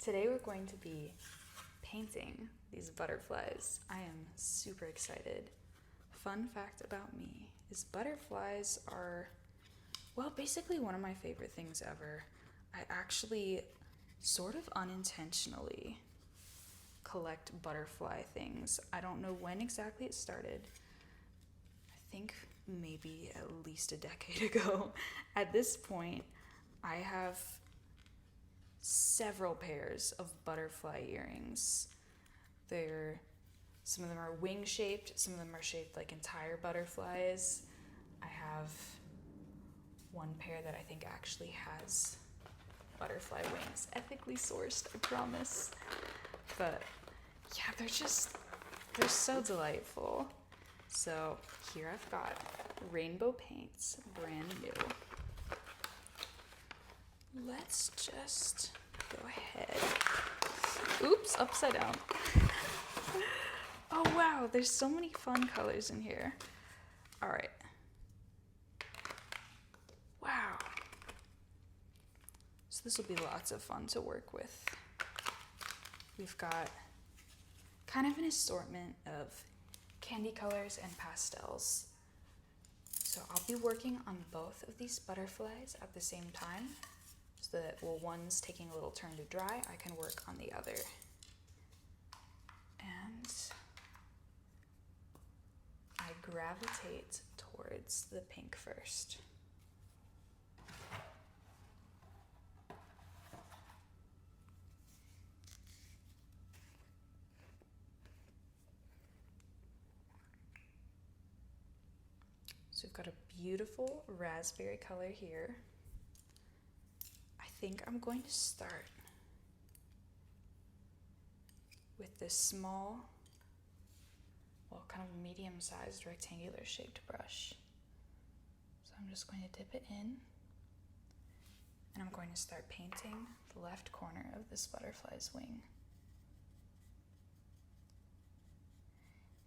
Today we're going to be painting these butterflies. I am super excited. Fun fact about me is butterflies are, well, basically one of my favorite things ever. I actually sort of unintentionally collect butterfly things. I don't know when exactly it started. I think maybe at least a decade ago. At this point, I have several pairs of butterfly earrings. Some of them are wing shaped, some of them are shaped like entire butterflies. I have one pair that I think actually has butterfly wings, ethically sourced, I promise. But yeah, they're so delightful. So here I've got rainbow paints, brand new. Let's just go ahead. Oops, upside down. Oh wow, there's so many fun colors in here. All right. Wow. So this will be lots of fun to work with. We've got kind of an assortment of candy colors and pastels. So I'll be working on both of these butterflies at the same time, so that while one's taking a little turn to dry, I can work on the other. And I gravitate towards the pink first. So we've got a beautiful raspberry color here. I think I'm going to start with this small, well, kind of medium-sized rectangular shaped brush. So I'm just going to dip it in, and I'm going to start painting the left corner of this butterfly's wing.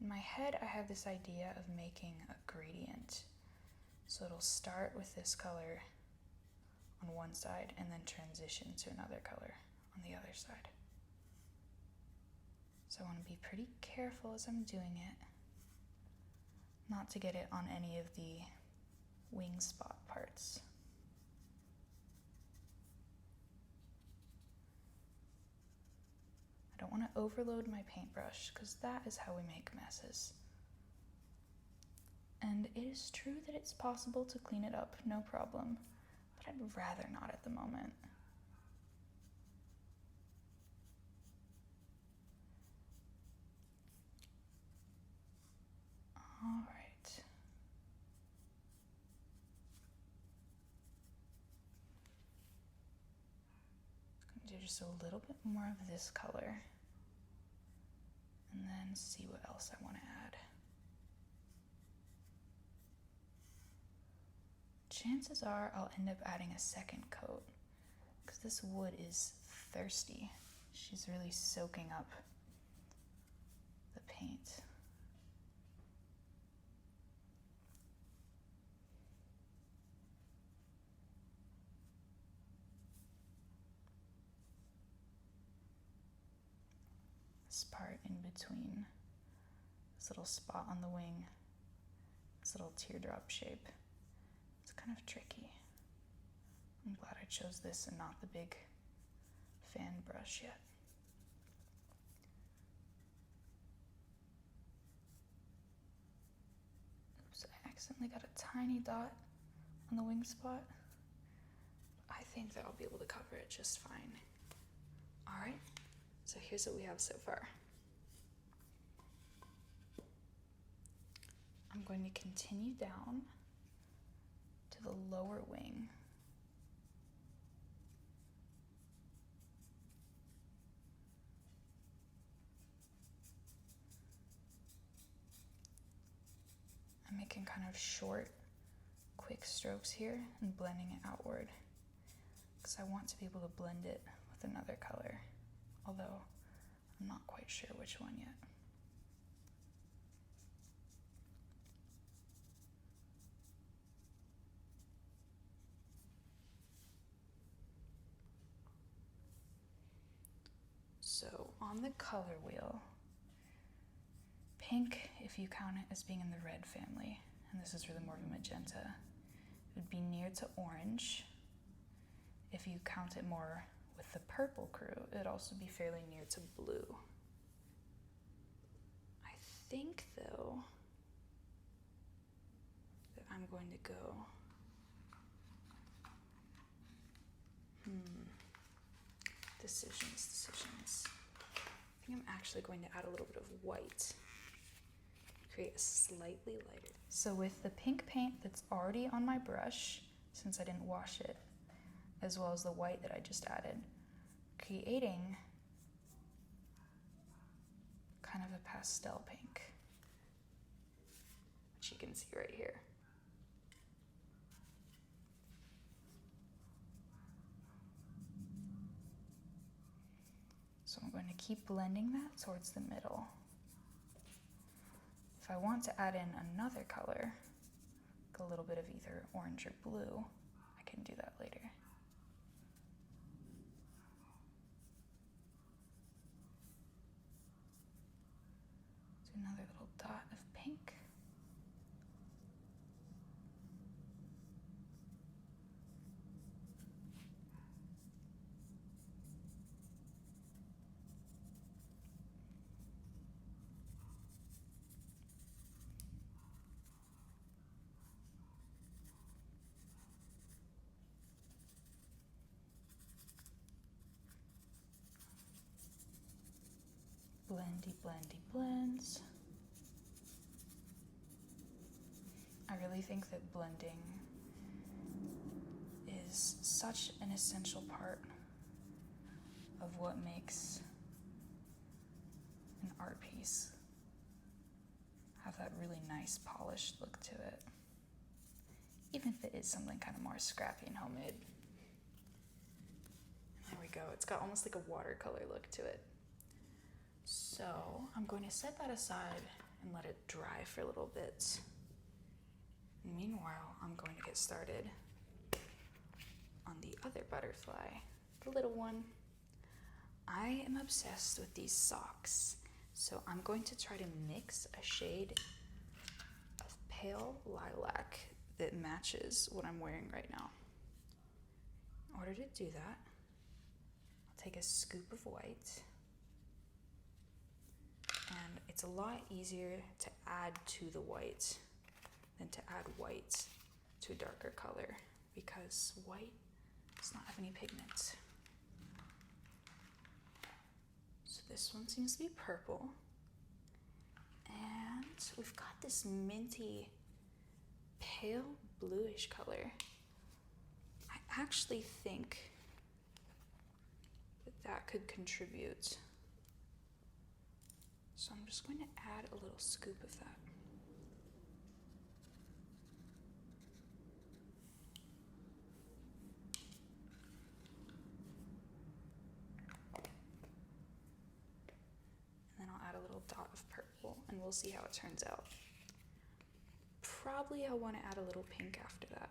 In my head, I have this idea of making a gradient. So it'll start with this color on one side and then transition to another color on the other side. So I want to be pretty careful as I'm doing it, not to get it on any of the wing spot parts. I don't want to overload my paintbrush because that is how we make messes. And it is true that it's possible to clean it up, no problem, but I'd rather not at the moment. All right. I'm going to do just a little bit more of this color, and then see what else I want to add. Chances are I'll end up adding a second coat because this wood is thirsty. She's really soaking up the paint. This part in between, this little spot on the wing, this little teardrop shape. It's kind of tricky. I'm glad I chose this and not the big fan brush yet. Oops, I accidentally got a tiny dot on the wing spot. I think that I'll be able to cover it just fine. All right, so here's what we have so far. I'm going to continue down to the lower wing. I'm making kind of short, quick strokes here and blending it outward because I want to be able to blend it with another color, although I'm not quite sure which one yet. on the color wheel, pink, if you count it as being in the red family, and this is really more of a magenta, it would be near to orange. If you count it more with the purple crew, it would also be fairly near to blue. I think, though, that I'm going to go... Decisions. I think I'm actually going to add a little bit of white. Create a slightly lighter. So with the pink paint that's already on my brush, since I didn't wash it, as well as the white that I just added, creating kind of a pastel pink, which you can see right here. So I'm going to keep blending that towards the middle. If I want to add in another color, like a little bit of either orange or blue, I can do that later. Do another little dot of pink. Blendy, blendy, blends. I really think that blending is such an essential part of what makes an art piece have that really nice polished look to it, even if it is something kind of more scrappy and homemade. There we go. It's got almost like a watercolor look to it. So I'm going to set that aside and let it dry for a little bit. Meanwhile, I'm going to get started on the other butterfly, the little one. I am obsessed with these socks, so I'm going to try to mix a shade of pale lilac that matches what I'm wearing right now. In order to do that, I'll take a scoop of white. And it's a lot easier to add to the white than to add white to a darker color, because white does not have any pigment. So this one seems to be purple. And we've got this minty, pale bluish color. I actually think that that could contribute. So I'm just going to add a little scoop of that. And then I'll add a little dot of purple, and we'll see how it turns out. Probably I'll want to add a little pink after that.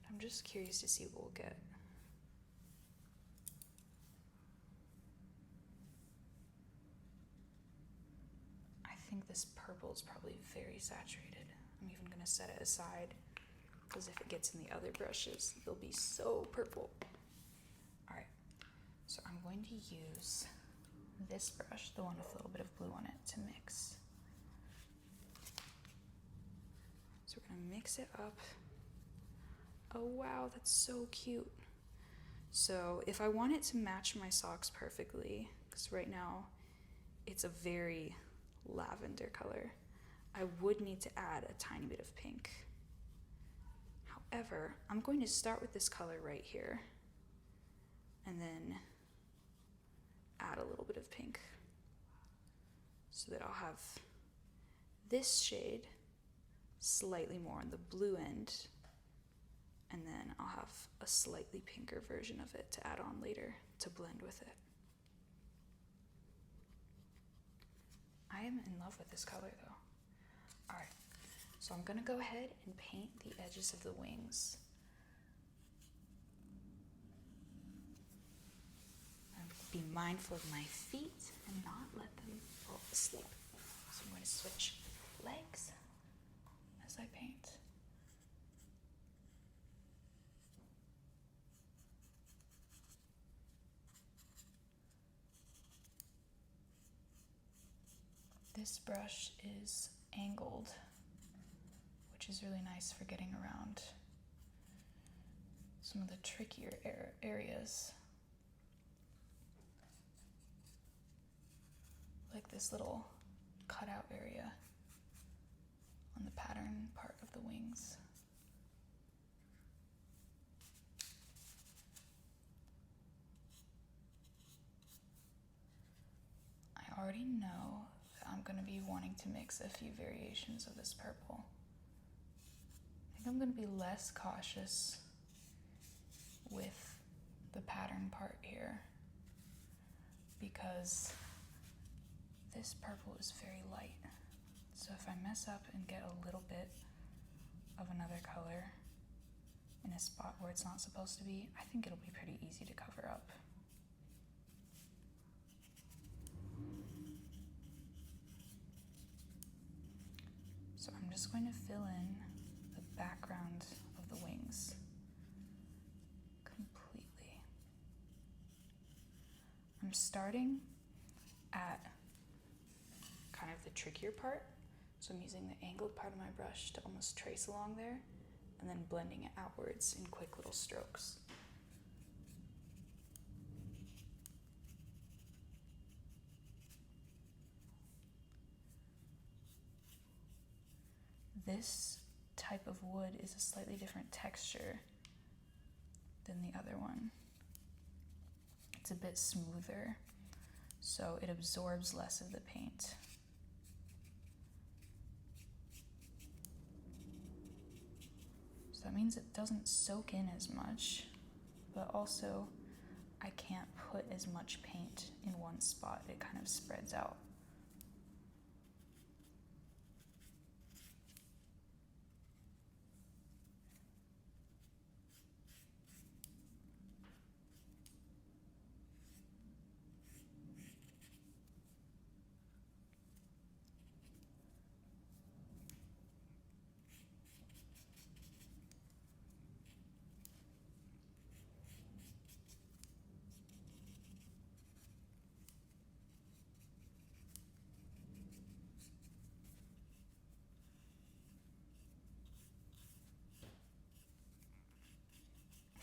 I'm just curious to see what we'll get. I think this purple is probably very saturated. I'm even going to set it aside, because if it gets in the other brushes, they'll be so purple. All right, so I'm going to use this brush, the one with a little bit of blue on it, to mix. So we're going to mix it up. Oh wow, that's so cute. So if I want it to match my socks perfectly, because right now it's a very lavender color, I would need to add a tiny bit of pink. However, I'm going to start with this color right here and then add a little bit of pink so that I'll have this shade slightly more on the blue end, and then I'll have a slightly pinker version of it to add on later to blend with it. I am in love with this color though. All right, so I'm gonna go ahead and paint the edges of the wings. I'll be mindful of my feet and not let them fall asleep. So I'm going to switch legs as I paint. This brush is angled, which is really nice for getting around some of the trickier areas. Like this little cutout area on the pattern part of the wings. I already know that I'm going to be wanting to mix a few variations of this purple. I think I'm going to be less cautious with the pattern part here because this purple is very light. So if I mess up and get a little bit of another color in a spot where it's not supposed to be, I think it'll be pretty easy to cover up. So I'm just going to fill in the background of the wings completely. I'm starting at kind of the trickier part. So I'm using the angled part of my brush to almost trace along there and then blending it outwards in quick little strokes. This type of wood is a slightly different texture than the other one. It's a bit smoother, so it absorbs less of the paint. So that means it doesn't soak in as much, but also I can't put as much paint in one spot. It kind of spreads out.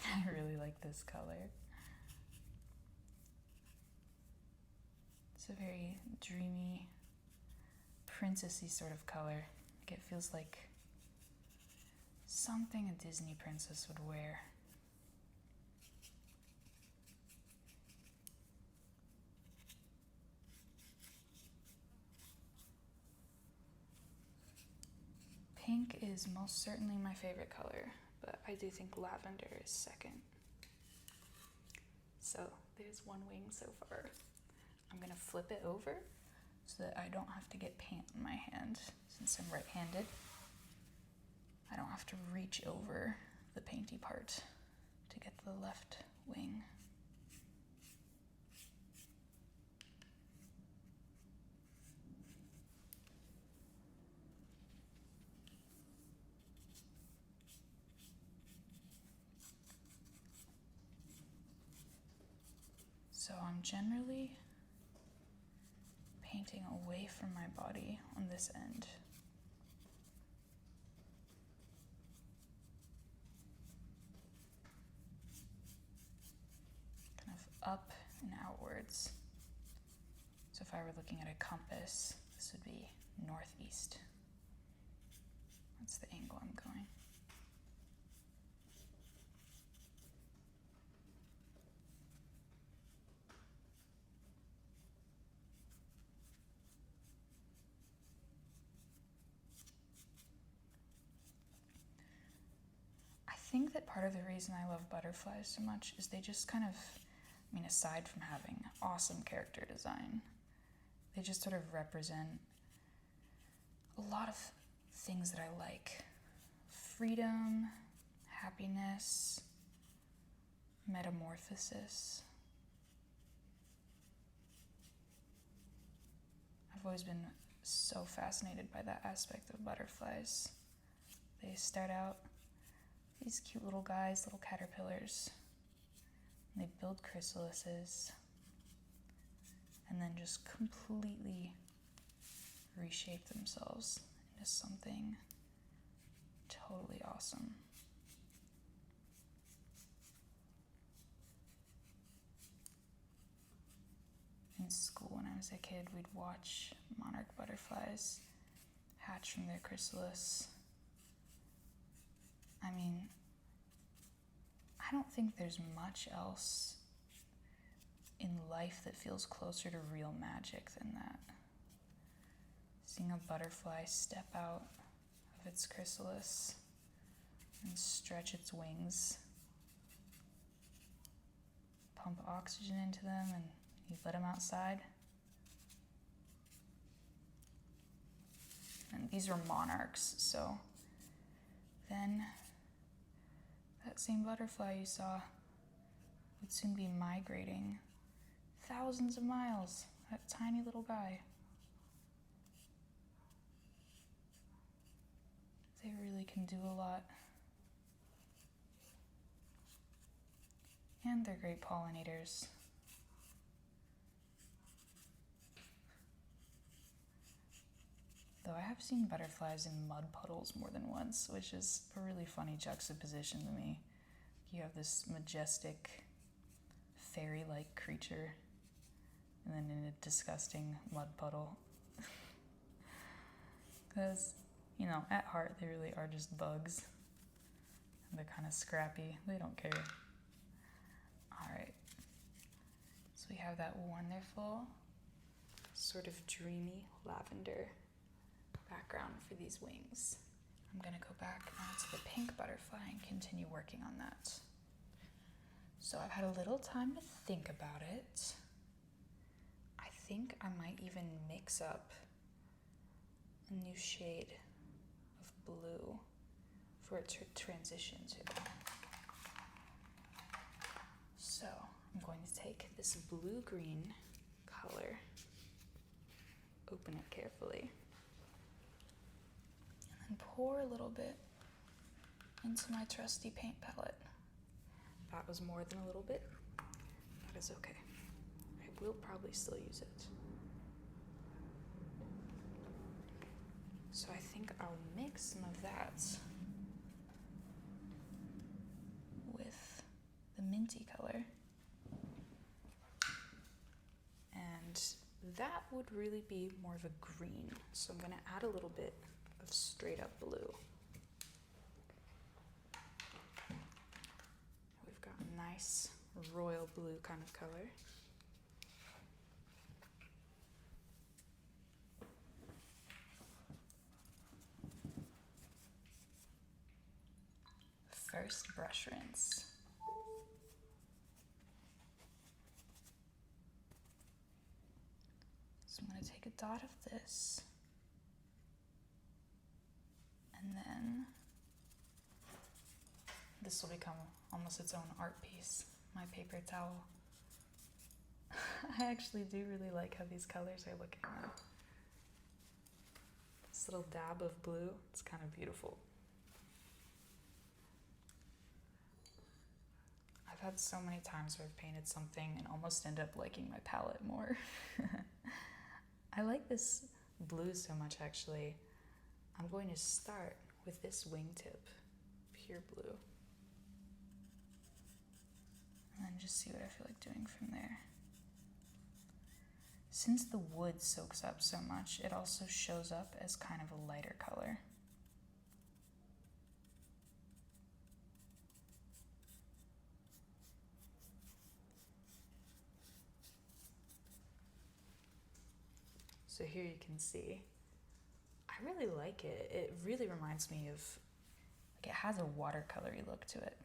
I really like this color. It's a very dreamy, princessy sort of color. Like it feels like something a Disney princess would wear. Pink is most certainly my favorite color, but I do think lavender is second. So there's one wing so far. I'm gonna flip it over so that I don't have to get paint on my hand. Since I'm right-handed, I don't have to reach over the painty part to get the left wing. So I'm generally painting away from my body on this end. Kind of up and outwards. So if I were looking at a compass, this would be northeast. That's the angle I'm going. I think that part of the reason I love butterflies so much is they just kind of, I mean, aside from having awesome character design, they just sort of represent a lot of things that I like. Freedom, happiness, metamorphosis. always been so fascinated by that aspect of butterflies. They start out these cute little guys, little caterpillars, and they build chrysalises and then just completely reshape themselves into something totally awesome. In school, when I was a kid, we'd watch monarch butterflies hatch from their chrysalis. I mean, I don't think there's much else in life that feels closer to real magic than that. Seeing a butterfly step out of its chrysalis and stretch its wings, pump oxygen into them, and you let them outside. And these are monarchs, so then that same butterfly you saw would soon be migrating thousands of miles, that tiny little guy. They really can do a lot. And they're great pollinators. Though I have seen butterflies in mud puddles more than once, which is a really funny juxtaposition to me. You have this majestic, fairy-like creature, and then in a disgusting mud puddle. Because, at heart, they really are just bugs. And they're kind of scrappy. They don't care. Alright. So we have that wonderful, sort of dreamy lavender background for these wings. I'm going to go back now to the pink butterfly and continue working on that. So I've had a little time to think about it. I think I might even mix up a new shade of blue for it to transition to. So I'm going to take this blue-green color, open it carefully, and pour a little bit into my trusty paint palette. That was more than a little bit. That is okay. I will probably still use it. So I think I'll mix some of that with the minty color. And that would really be more of a green. So I'm gonna add a little bit of straight up blue. We've got a nice royal blue kind of color. First brush rinse. So I'm going to take a dot of this, and then this will become almost its own art piece, my paper towel. I actually do really like how these colors are looking now. This little dab of blue, it's kind of beautiful. I've had so many times where I've painted something and almost end up liking my palette more. I like this blue so much, actually. I'm going to start with this wingtip, pure blue. And then just see what I feel like doing from there. Since the wood soaks up so much, it also shows up as kind of a lighter color. So here you can see, I really like it. It really reminds me of, it has a watercolory look to it.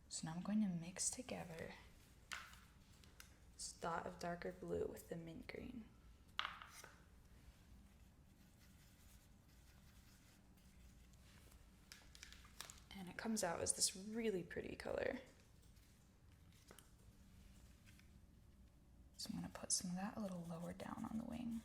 So now I'm going to mix together this dot of darker blue with the mint green. And it comes out as this really pretty color. So I'm going to put some of that a little lower down on the wing.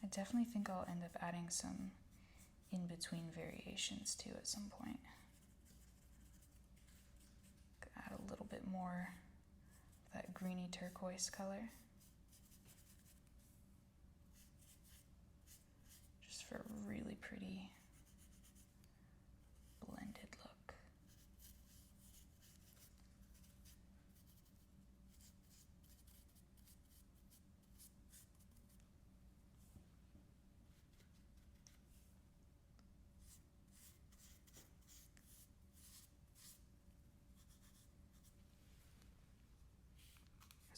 I definitely think I'll end up adding some in-between variations too at some point. Add a little bit more of that greeny turquoise color. Just for a really pretty blended look.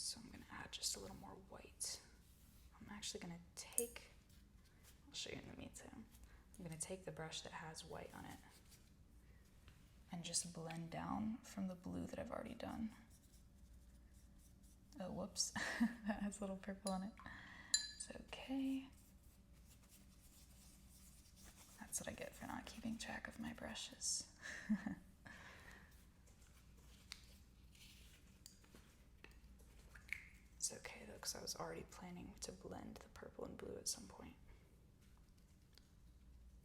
So I'm going to add just a little more white. I'm actually going to take, I'll show you in the meantime. I'm going to take the brush that has white on it and just blend down from the blue that I've already done. Oh, whoops, that has a little purple on it. It's okay. That's what I get for not keeping track of my brushes. It's okay though, because I was already planning to blend the purple and blue at some point.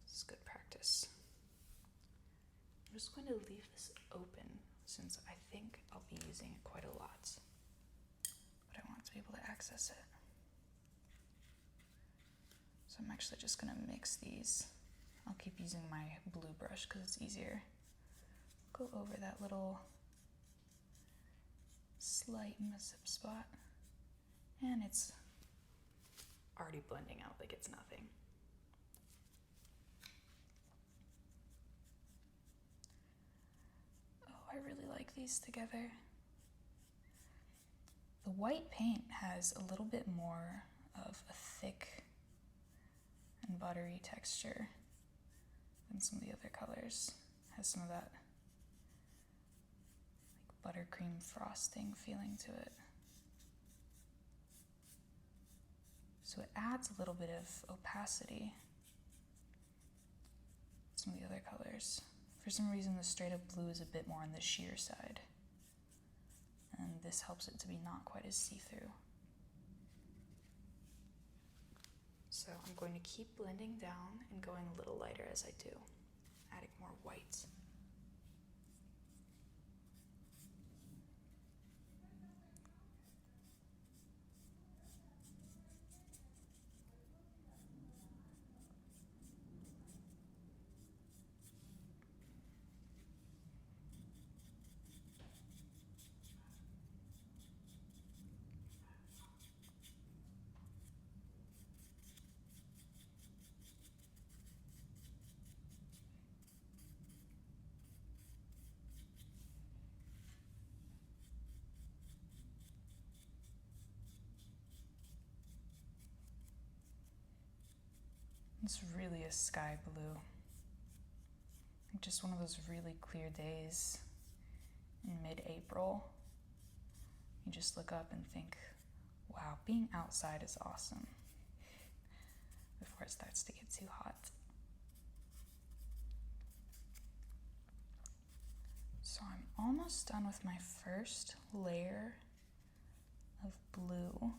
This is good practice. I'm just going to leave this open since I think I'll be using it quite a lot, but I want to be able to access it. So I'm actually just going to mix these. I'll keep using my blue brush because it's easier. Go over that little slight mess-up spot. And it's already blending out like it's nothing. Oh, I really like these together. The white paint has a little bit more of a thick and buttery texture than some of the other colors. It has some of that like buttercream frosting feeling to it. So it adds a little bit of opacity. Some of the other colors. For some reason, the straight up blue is a bit more on the sheer side. And this helps it to be not quite as see-through. So I'm going to keep blending down and going a little lighter as I do, adding more white. It's really a sky blue. Like just one of those really clear days in mid-April. You just look up and think, wow, being outside is awesome. Before it starts to get too hot. So I'm almost done with my first layer of blue.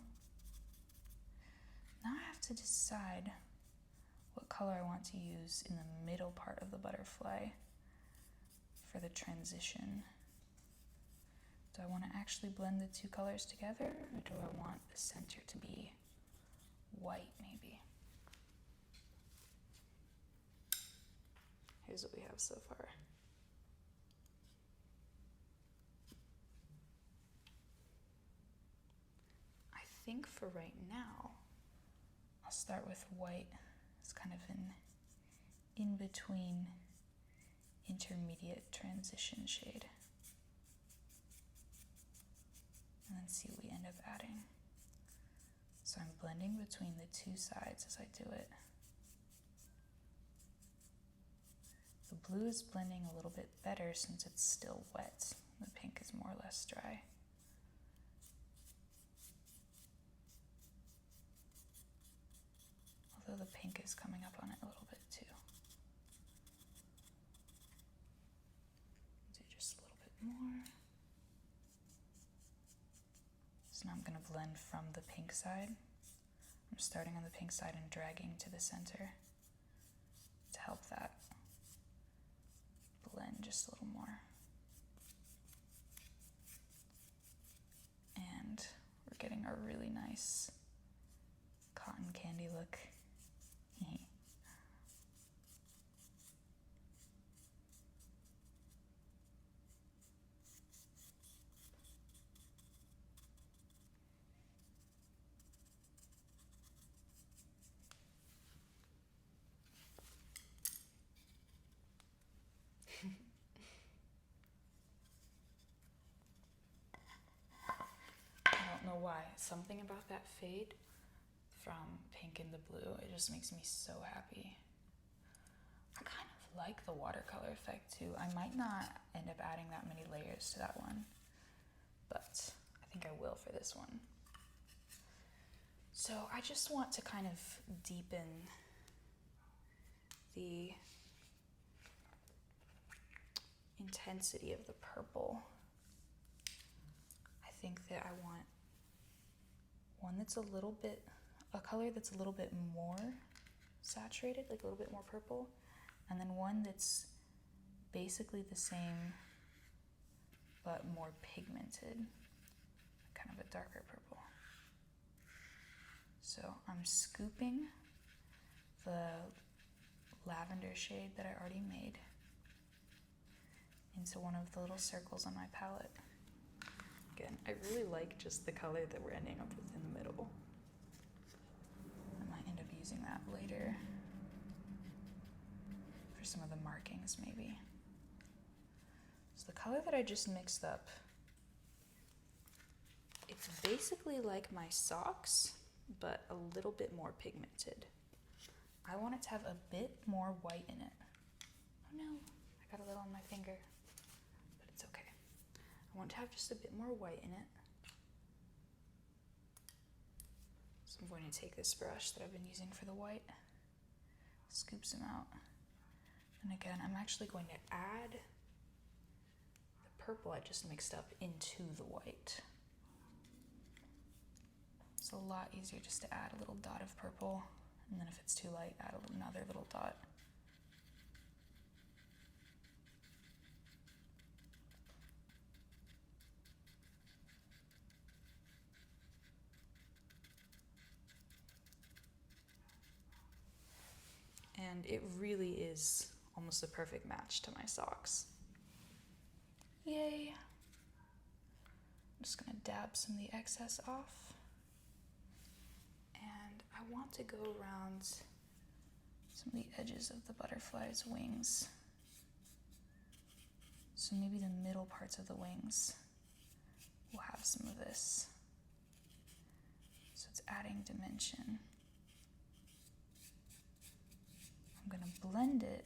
Now I have to decide what color I want to use in the middle part of the butterfly for the transition. Do I want to actually blend the two colors together, or do I want the center to be white maybe? Here's what we have so far. I think for right now, I'll start with white. It's kind of an in-between intermediate transition shade. And then see what we end up adding. So I'm blending between the two sides as I do it. The blue is blending a little bit better since it's still wet. The pink is more or less dry. Although the pink is coming up on it a little bit too. Do just a little bit more. So now I'm going to blend from the pink side. I'm starting on the pink side and dragging to the center to help that blend just a little more. And we're getting a really nice cotton candy look. I don't know why. Something about that fade from pink and the blue, it just makes me so happy. I kind of like the watercolor effect too. I might not end up adding that many layers to that one, but I think I will for this one. So I just want to kind of deepen the intensity of the purple. I think that I want one that's a color that's a little bit more saturated, like a little bit more purple, and then one that's basically the same but more pigmented, kind of a darker purple. So I'm scooping the lavender shade that I already made into one of the little circles on my palette. Again, I really like just the color that we're ending up with in the middle. I might end up using that later for some of the markings maybe. So the color that I just mixed up, it's basically like my socks, but a little bit more pigmented. I want it to have a bit more white in it. Oh no, I got a little on my finger, but it's okay. I want to have just a bit more white in it. So I'm going to take this brush that I've been using for the white, scoop some out. And again, I'm actually going to add the purple I just mixed up into the white. It's a lot easier just to add a little dot of purple, and then if it's too light, add another little dot. And it really is almost a perfect match to my socks. Yay! I'm just gonna dab some of the excess off. And I want to go around some of the edges of the butterfly's wings. So maybe the middle parts of the wings will have some of this. So it's adding dimension. I'm going to blend it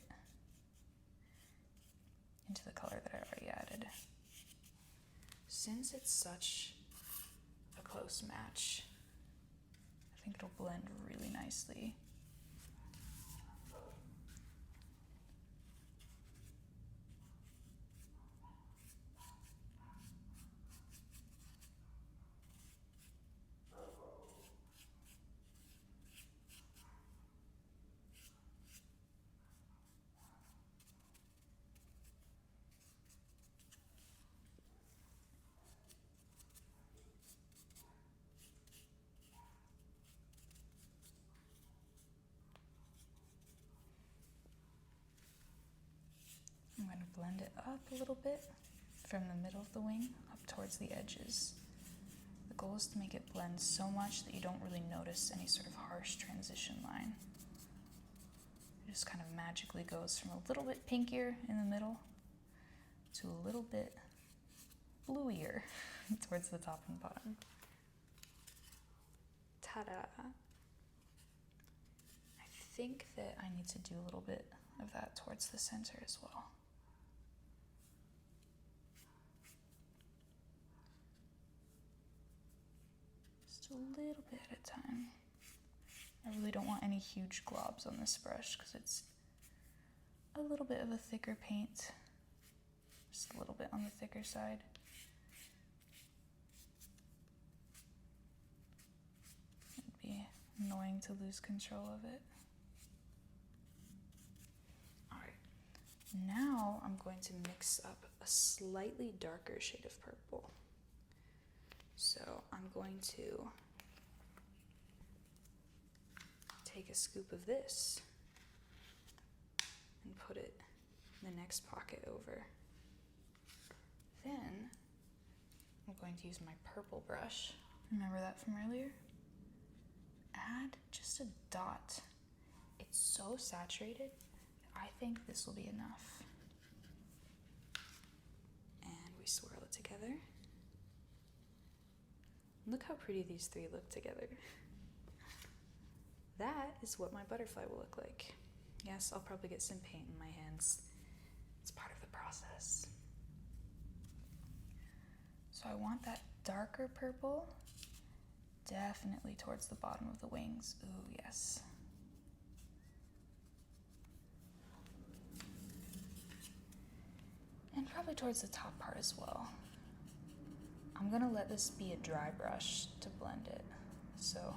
into the color that I already added. Since it's such a close match, I think it'll blend really nicely. I'm going to blend it up a little bit from the middle of the wing up towards the edges. The goal is to make it blend so much that you don't really notice any sort of harsh transition line. It just kind of magically goes from a little bit pinkier in the middle to a little bit bluier towards the top and bottom. Ta-da! I think that I need to do a little bit of that towards the center as well. Just a little bit at a time. I really don't want any huge globs on this brush because it's a little bit of a thicker paint. Just a little bit on the thicker side. It'd be annoying to lose control of it. Alright, now I'm going to mix up a slightly darker shade of purple. So I'm going to take a scoop of this and put it in the next pocket over. Then I'm going to use my purple brush. Remember that from earlier? Add just a dot. It's so saturated, I think this will be enough. And we swirl it together. Look how pretty these three look together. That is what my butterfly will look like. Yes, I'll probably get some paint in my hands. It's part of the process. So I want that darker purple definitely towards the bottom of the wings. Ooh, yes. And probably towards the top part as well. I'm gonna let this be a dry brush to blend it. So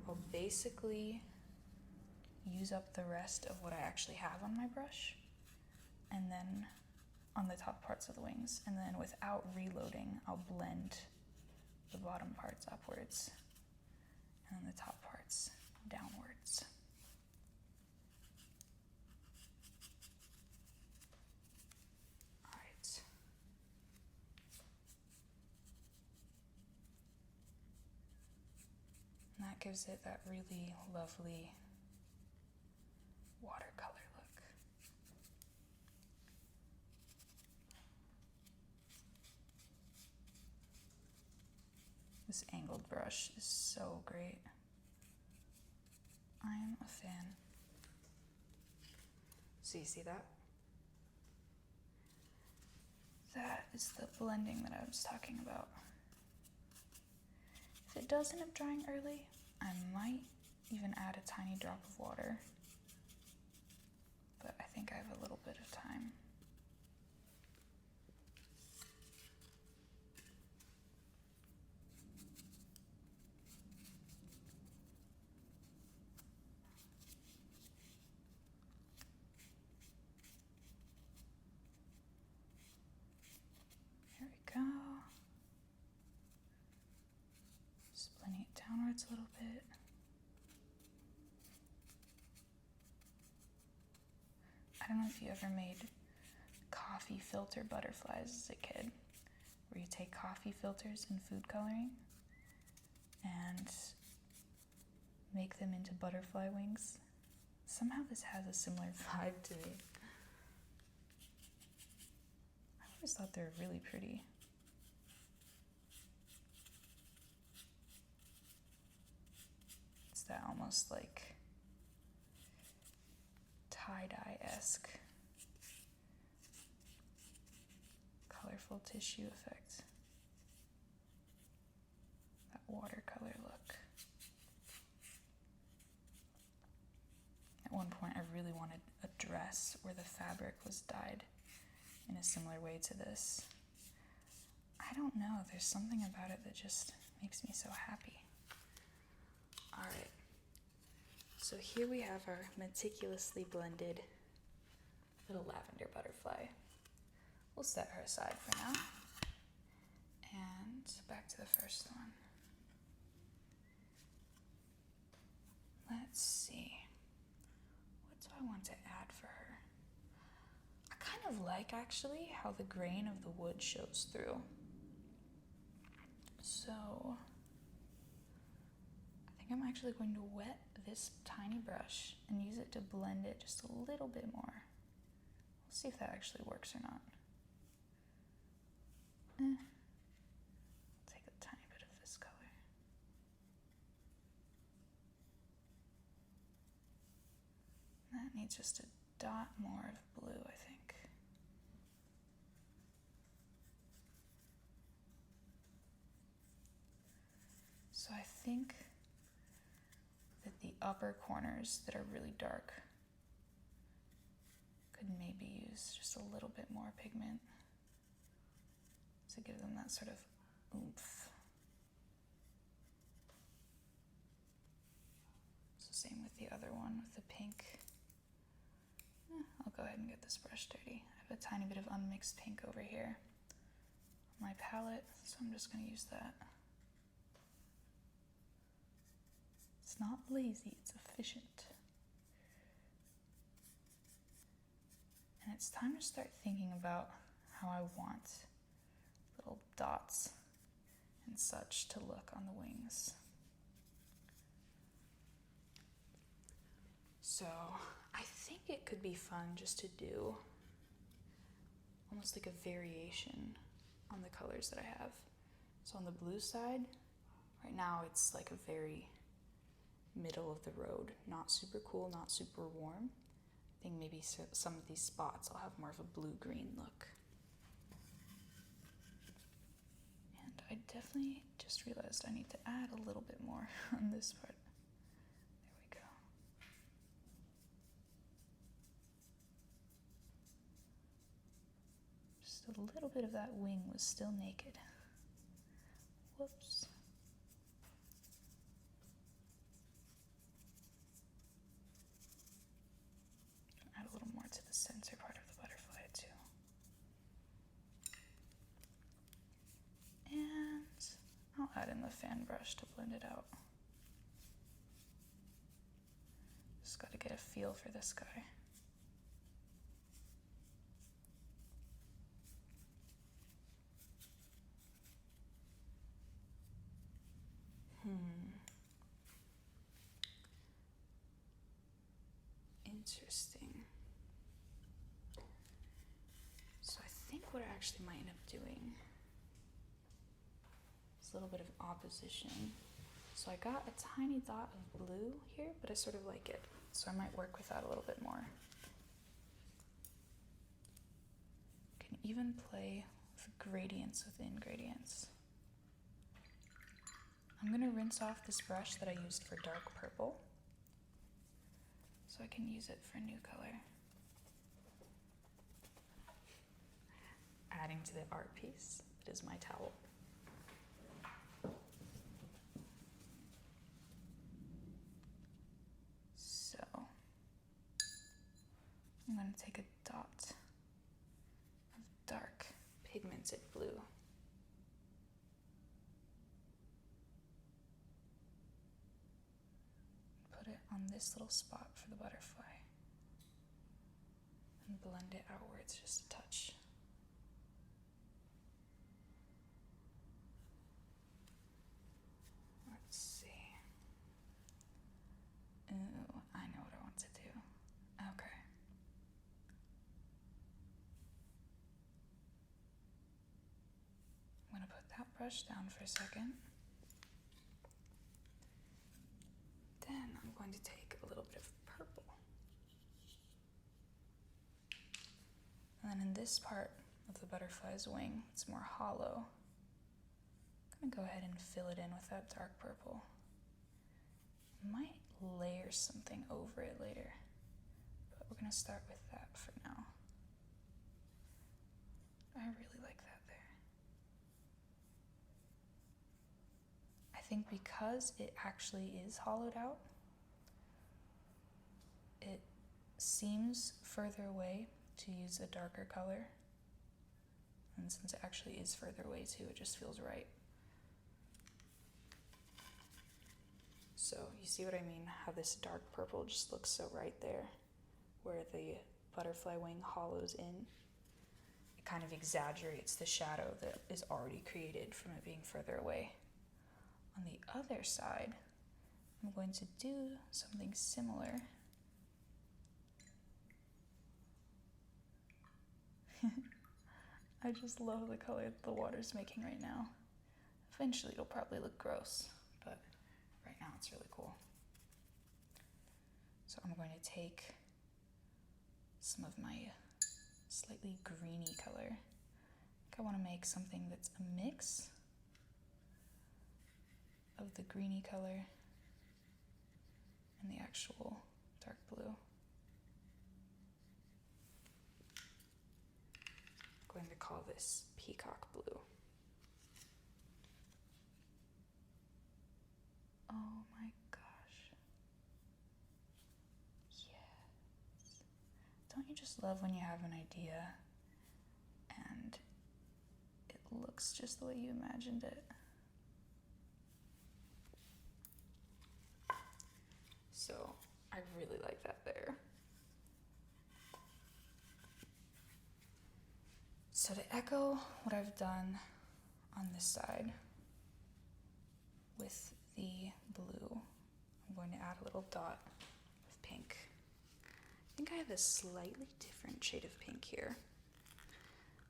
I'll basically use up the rest of what I actually have on my brush, and then on the top parts of the wings, and then without reloading, I'll blend the bottom parts upwards and then the top parts downwards. All right. And that gives it that really lovely watercolor look. This angled brush is so great. I am a fan. So you see that? That is the blending that I was talking about. If it does end up drying early, I might even add a tiny drop of water. But I think I have a little bit of time. There we go. Just blending it downwards a little bit. I don't know if you ever made coffee filter butterflies as a kid, where you take coffee filters in food coloring and make them into butterfly wings. Somehow this has a similar vibe to me. I always thought they were really pretty. It's that almost like tie-dye-esque colorful tissue effect. That watercolor look. At one point I really wanted a dress where the fabric was dyed in a similar way to this. I don't know, there's something about it that just makes me so happy. Alright. So here we have our meticulously blended little lavender butterfly. We'll set her aside for now. And back to the first one. Let's see. What do I want to add for her? I kind of like actually how the grain of the wood shows through. So I think I'm actually going to wet this tiny brush and use it to blend it just a little bit more. We'll see if that actually works or not. I'll take a tiny bit of this color. That needs just a dot more of blue, I think. So I think that the upper corners that are really dark could maybe use just a little bit more pigment to give them that sort of oomph. the other one with the pink. I'll go ahead and get this brush dirty. I have a tiny bit of unmixed pink over here on my palette, so I'm just going to use that. It's not lazy, it's efficient. And it's time to start thinking about how I want little dots and such to look on the wings. So I think it could be fun just to do almost like a variation on the colors that I have. So on the blue side, right now it's like a very middle of the road, not super cool, not super warm. I think maybe some of these spots I'll have more of a blue-green look. And I definitely just realized I need to add a little bit more on this part. There we go. Just a little bit of that wing was still naked. Whoops. Add a little more to the center part of the butterfly too. And I'll add in the fan brush to blend it out. Just got to get a feel for this guy. Interesting. So I think what I actually might end up doing is a little bit of opposition. So I got a tiny dot of blue here, but I sort of like it. So I might work with that a little bit more. Can even play with gradients within gradients. I'm gonna rinse off this brush that I used for dark purple, so I can use it for a new color. Adding to the art piece, it is my towel. So, I'm going to take a dot of dark pigmented blue. Put it on this little spot for the butterfly. And blend it outwards just a touch. Let's see. Ooh, I know what I want to do. Okay. I'm going to put that brush down for a second. Then I'm going to take a little bit of purple. And then in this part of the butterfly's wing, it's more hollow. I'm going to go ahead and fill it in with that dark purple. Might layer something over it later, but we're going to start with that for now. I really like that there. I think because it actually is hollowed out, it seems further away to use a darker color. And since it actually is further away too, it just feels right. So you see what I mean? How this dark purple just looks so right there, where the butterfly wing hollows in. It kind of exaggerates the shadow that is already created from it being further away. On the other side, I'm going to do something similar. I just love the color that the water's making right now. Eventually it'll probably look gross, but right now it's really cool. So I'm going to take some of my slightly greeny color. I think I want to make something that's a mix of the greeny color and the actual dark blue. I'm going to call this peacock blue. Oh my gosh. just love when you have an idea and it looks just the way you imagined it. So I really like that there. So to echo what I've done on this side with the blue, I'm going to add a little dot of pink. I think I have a slightly different shade of pink here.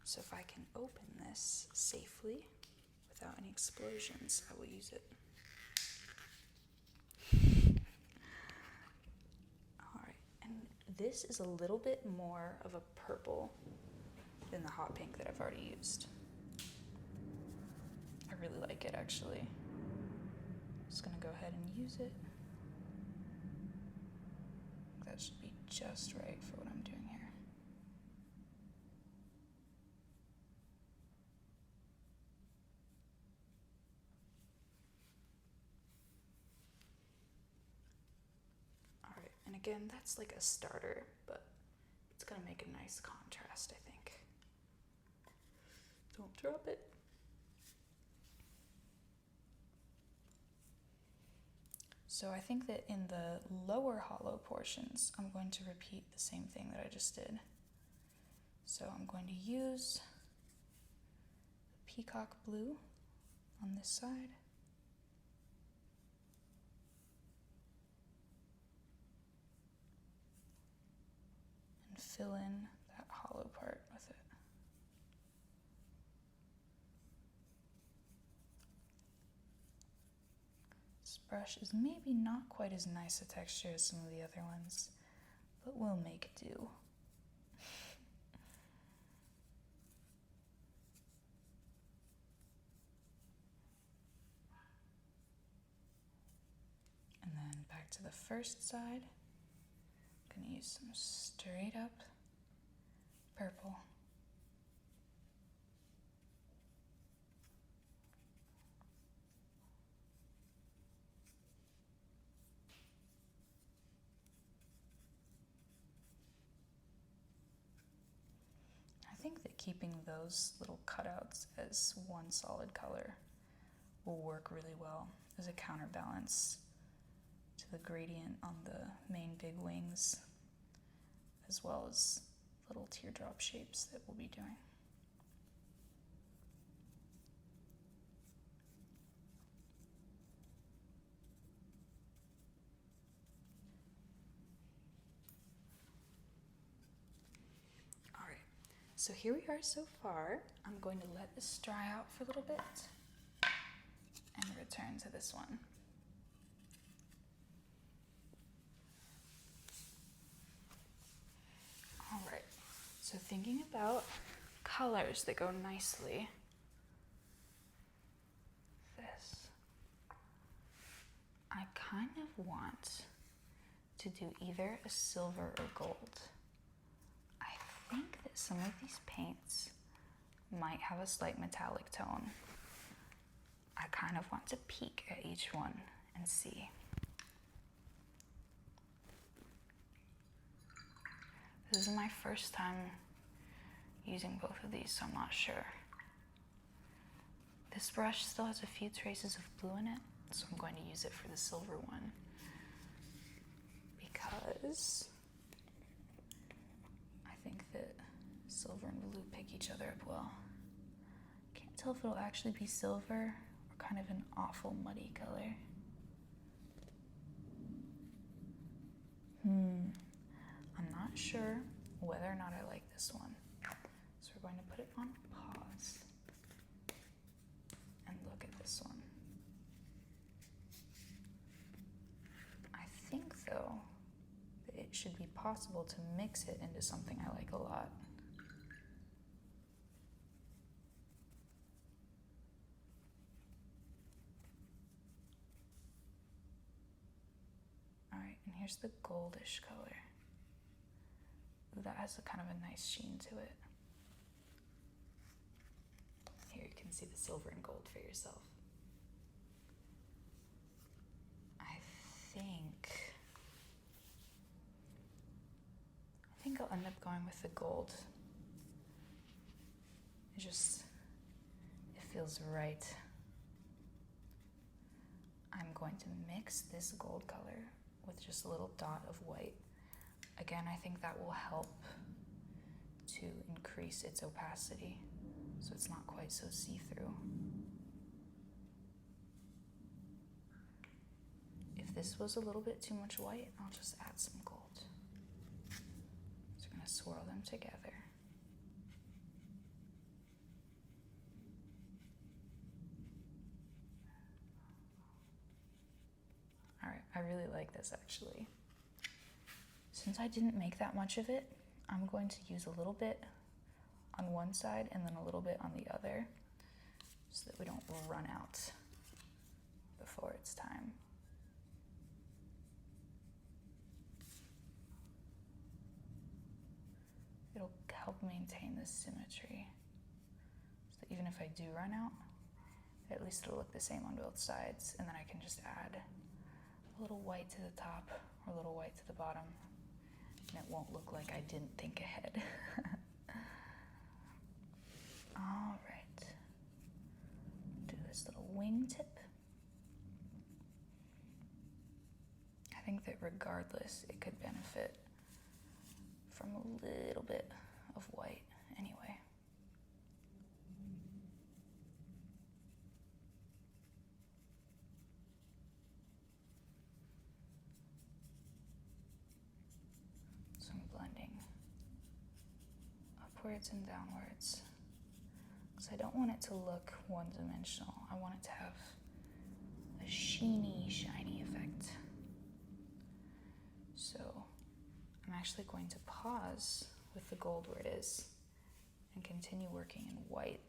So if I can open this safely without any explosions, I will use it. This is a little bit more of a purple than the hot pink that I've already used. I really like it, actually. Just gonna go ahead and use it. That should be just right for what I'm doing here. And again, that's like a starter, but it's gonna make a nice contrast, I think. Don't drop it. So I think that in the lower hollow portions, I'm going to repeat the same thing that I just did. So I'm going to use the peacock blue on this side. Fill in that hollow part with it. This brush is maybe not quite as nice a texture as some of the other ones, but we'll make do. And then back to the first side. I'm going to use some straight up purple. I think that keeping those little cutouts as one solid color will work really well as a counterbalance to the gradient on the main big wings, as well as little teardrop shapes that we'll be doing. All right, so here we are so far. I'm going to let this dry out for a little bit and return to this one. All right, so thinking about colors that go nicely, this, I kind of want to do either a silver or gold. I think that some of these paints might have a slight metallic tone. I kind of want to peek at each one and see. This is my first time using both of these, so I'm not sure. This brush still has a few traces of blue in it, so I'm going to use it for the silver one because I think that silver and blue pick each other up well. Can't tell if it'll actually be silver or kind of an awful muddy color. I'm not sure whether or not I like this one. So we're going to put it on pause and look at this one. I think, though, that it should be possible to mix it into something I like a lot. All right, and here's the goldish color. That has a kind of a nice sheen to it. Here you can see the silver and gold for yourself. I think think I'll end up going with the gold. It feels right. I'm going to mix this gold color with just a little dot of white. Again, I think that will help to increase its opacity so it's not quite so see-through. If this was a little bit too much white, I'll just add some gold. So we're gonna swirl them together. All right, I really like this actually. Since I didn't make that much of it, I'm going to use a little bit on one side and then a little bit on the other so that we don't run out before it's time. It'll help maintain this symmetry so that even if I do run out, at least it'll look the same on both sides, and then I can just add a little white to the top or a little white to the bottom, and it won't look like I didn't think ahead. All right, do this little wingtip. I think that regardless, it could benefit from a little bit of white anyway. So I'm blending upwards and downwards because I don't want it to look one-dimensional. I want it to have a sheeny, shiny effect. So I'm actually going to pause with the gold where it is and continue working in white.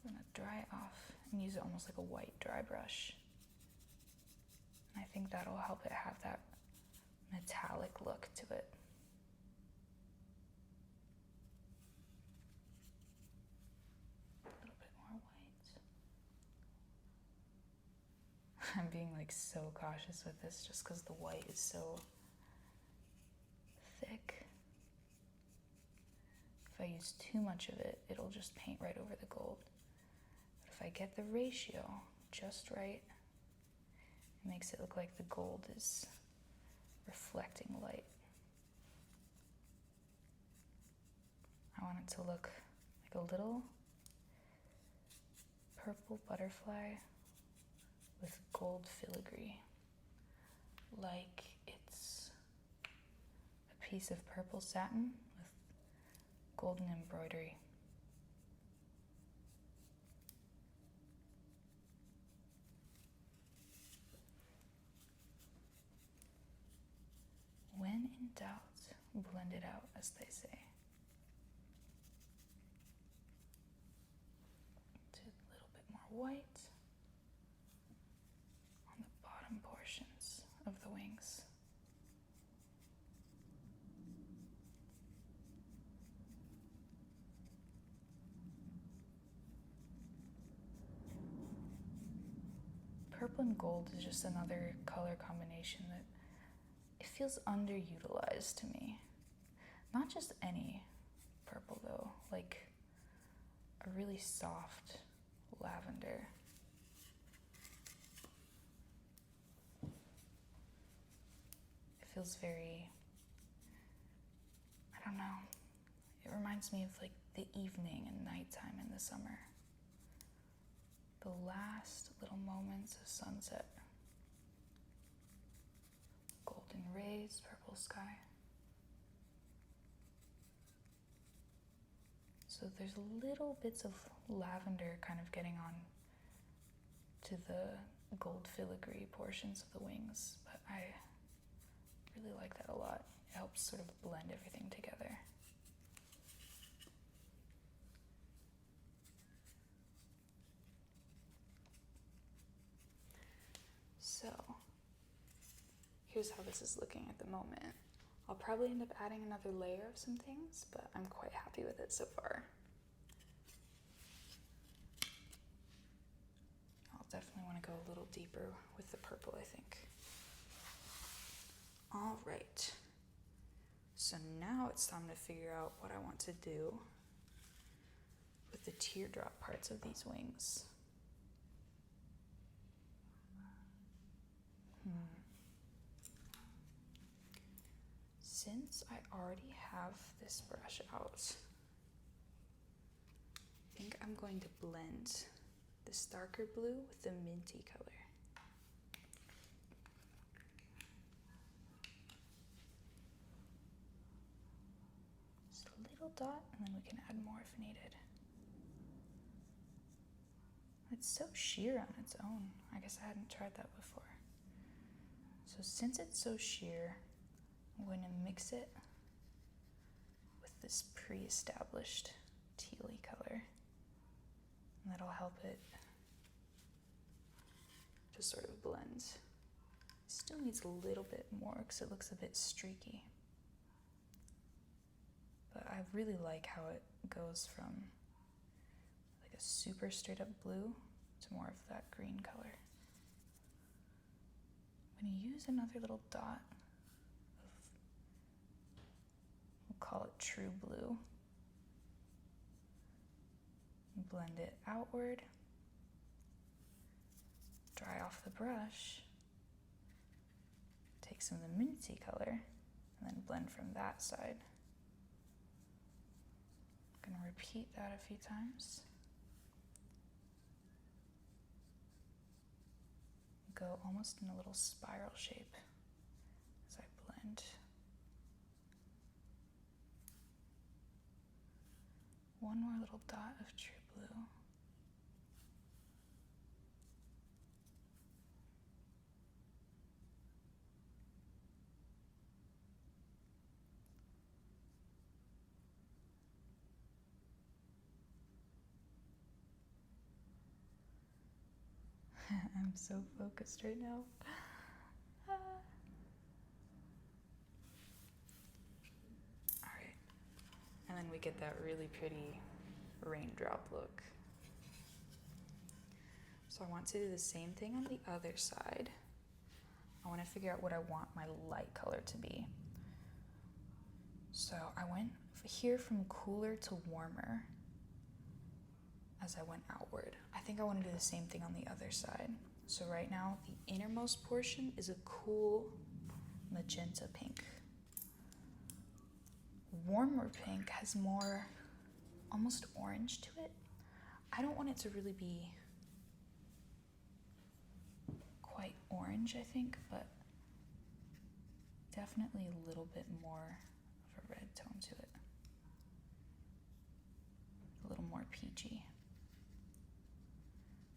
I'm gonna dry it off and use it almost like a white dry brush. And I think that'll help it have that metallic look to it. A little bit more white. I'm being like so cautious with this just because the white is so thick. If I use too much of it, it'll just paint right over the gold. But if I get the ratio just right, it makes it look like the gold is reflecting light. I want it to look like a little purple butterfly with gold filigree, like it's a piece of purple satin with golden embroidery. When in doubt, blend it out, as they say. Do a little bit more white on the bottom portions of the wings. Purple and gold is just another color combination that it feels underutilized to me. Not just any purple though, like a really soft lavender. It feels very, I don't know, it reminds me of like the evening and nighttime in the summer. The last little moments of sunset. Golden rays, purple sky. So there's little bits of lavender kind of getting on to the gold filigree portions of the wings, but I really like that a lot. It helps sort of blend everything together. So here's how this is looking at the moment. I'll probably end up adding another layer of some things, but I'm quite happy with it so far. I'll definitely want to go a little deeper with the purple, I think. All right, it's time to figure out what I want to do with the teardrop parts of these wings. Since I already have this brush out, I think I'm going to blend this darker blue with the minty color. Just a little dot, and then we can add more if needed. It's so sheer on its own. I guess I hadn't tried that before. So since it's so sheer, I'm going to mix it with this pre-established tealy color. And that'll help it just sort of blend. Still needs a little bit more because it looks a bit streaky. But I really like how it goes from like a super straight up blue to more of that green color. I'm going to use another little dot of, we'll call it true blue. Blend it outward, dry off the brush, take some of the minty color, and then blend from that side. I'm going to repeat that a few times. Go almost in a little spiral shape as I blend. One more little dot of true blue. I'm so focused right now. Alright. And then we get that really pretty raindrop look. So I want to do the same thing on the other side. I want to figure out what I want my light color to be. So I went here from cooler to warmer as I went outward. I think I want to do the same thing on the other side. So right now, the innermost portion is a cool magenta pink. Warmer pink has more almost orange to it. I don't want it to really be quite orange, I think, but definitely a little bit more of a red tone to it. A little more peachy.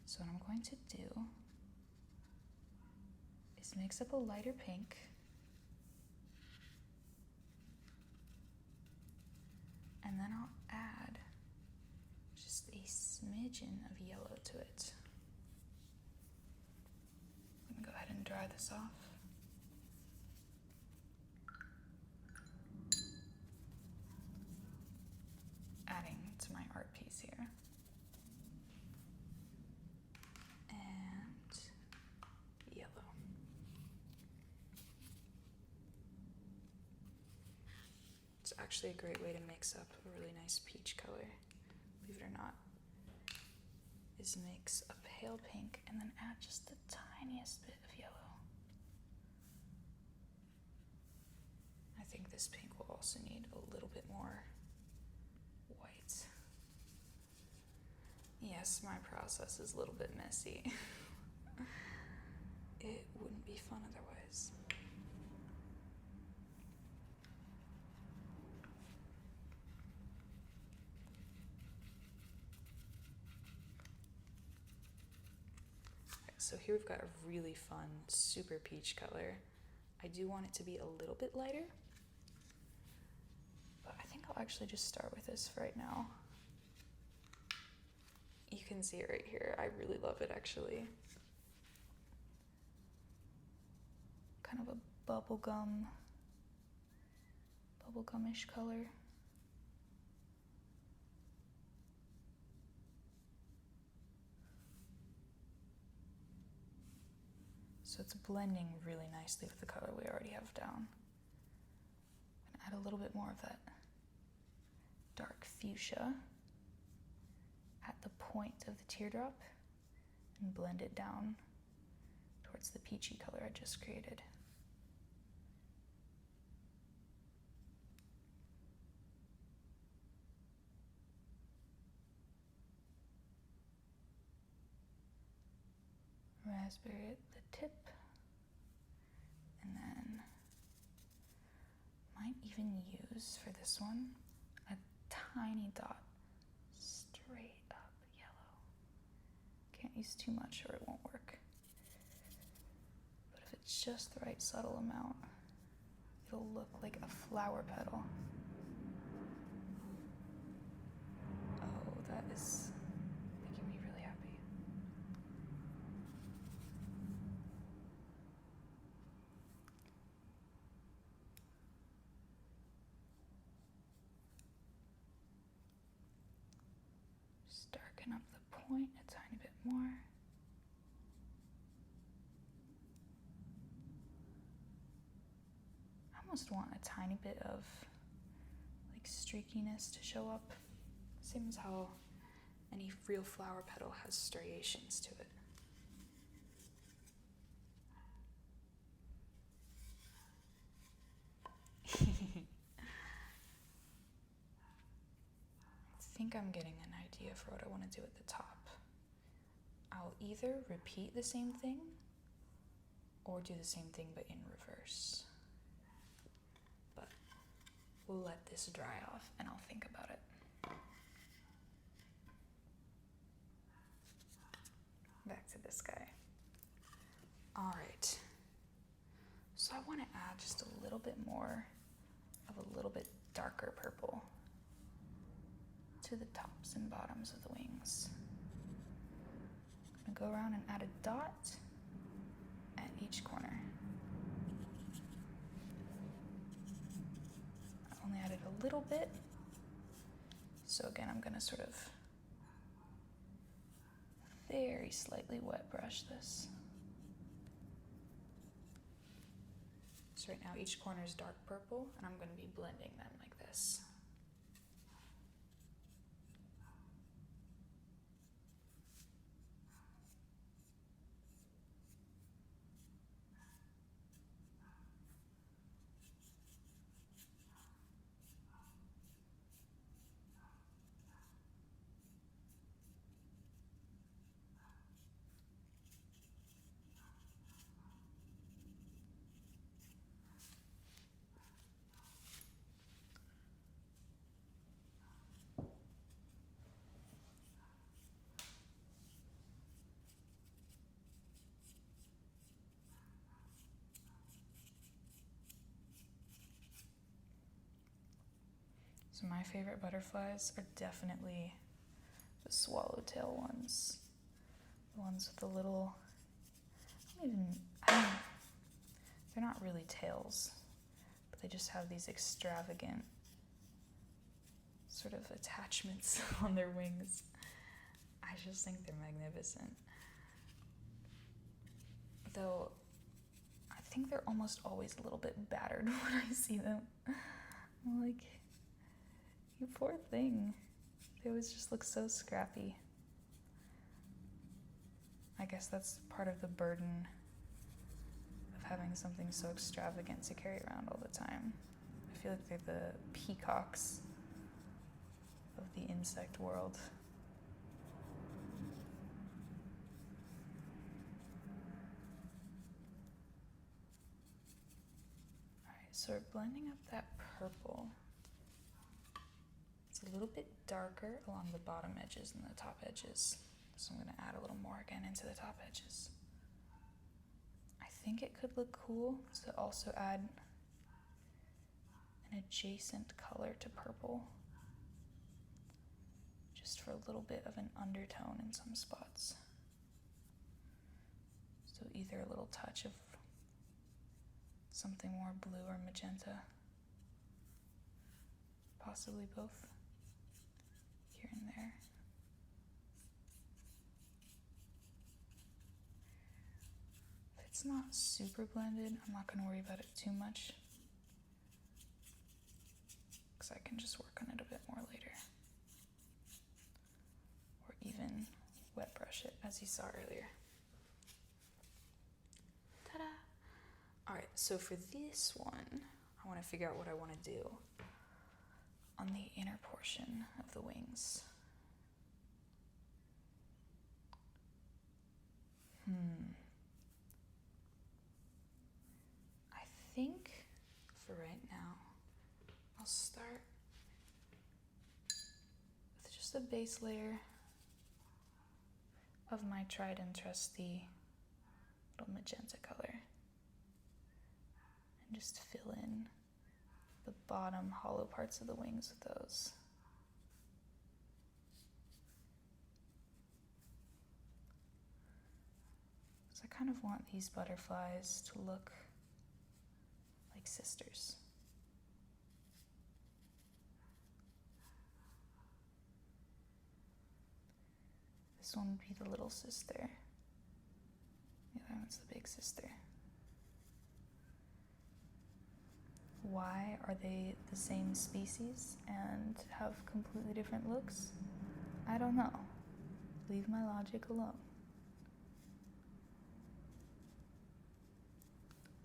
So what I'm going to do is mix up a lighter pink and then I'll add just a smidgen of yellow to it. I'm gonna go ahead and dry this off. Adding to my art piece here. And yellow. It's actually a great way to mix up a really nice peach color, believe it or not, is mix a pale pink and then add just the tiniest bit of yellow. I think this pink will also need a little bit more white. Yes, my process is a little bit messy. It wouldn't be fun otherwise. So here we've got a really fun, super peach color. I do want it to be a little bit lighter, but I think I'll actually just start with this for right now. You can see it right here. I really love it, actually. Kind of a bubblegum-ish color. So it's blending really nicely with the color we already have down. I'm add a little bit more of that dark fuchsia at the point of the teardrop and blend it down towards the peachy color I just created. Raspberry at the tip, and then might even use for this one a tiny dot straight up yellow. Can't use too much or it won't work. But if it's just the right subtle amount, it'll look like a flower petal. Oh, that is making me really happy. Just darken up the point a tiny bit more. I almost want a tiny bit of like streakiness to show up. Same as how any real flower petal has striations to it. I think I'm getting an idea for what I want to do at the top. I'll either repeat the same thing or do the same thing but in reverse. But we'll let this dry off and I'll think about it. Back to this guy. All right. So I want to add just a little bit more of a little bit darker purple to the tops and bottoms of the wings. I'm gonna go around and add a dot at each corner. I only added a little bit, so again I'm gonna sort of very slightly wet brush this. So right now each corner is dark purple and I'm going to be blending them like this. So my favorite butterflies are definitely the swallowtail ones. The ones with the little, they're not really tails, but they just have these extravagant sort of attachments on their wings. I just think they're magnificent. Though, I think they're almost always a little bit battered when I see them. I'm like, you poor thing. They always just look so scrappy. I guess that's part of the burden of having something so extravagant to carry around all the time. I feel like they're the peacocks of the insect world. Alright, so we're blending up that purple. It's a little bit darker along the bottom edges and the top edges. So I'm going to add a little more again into the top edges. I think it could look cool to also add an adjacent color to purple, just for a little bit of an undertone in some spots. So either a little touch of something more blue or magenta, possibly both, here and there. If it's not super blended, I'm not going to worry about it too much. because I can just work on it a bit more later. Or even wet brush it, as you saw earlier. Ta-da! Alright, so for this one, I want to figure out what I want to do on the inner portion of the wings. I think for right now, I'll start with just a base layer of my tried and trusty little magenta color. And just fill in the bottom hollow parts of the wings with those. So I kind of want these butterflies to look like sisters. This one would be the little sister. The other one's the big sister. Why are they the same species and have completely different looks? I don't know. Leave my logic alone.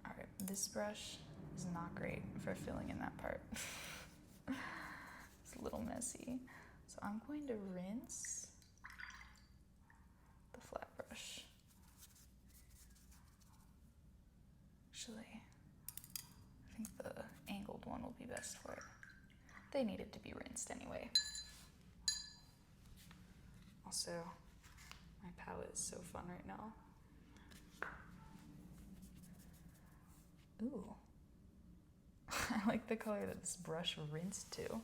Alright, this brush is not great for filling in that part. It's a little messy. So I'm going to rinse the flat brush. Actually, I think the angled one will be best for it. They needed to be rinsed anyway. Also, my palette is so fun right now. Ooh. I like the color that this brush rinsed to.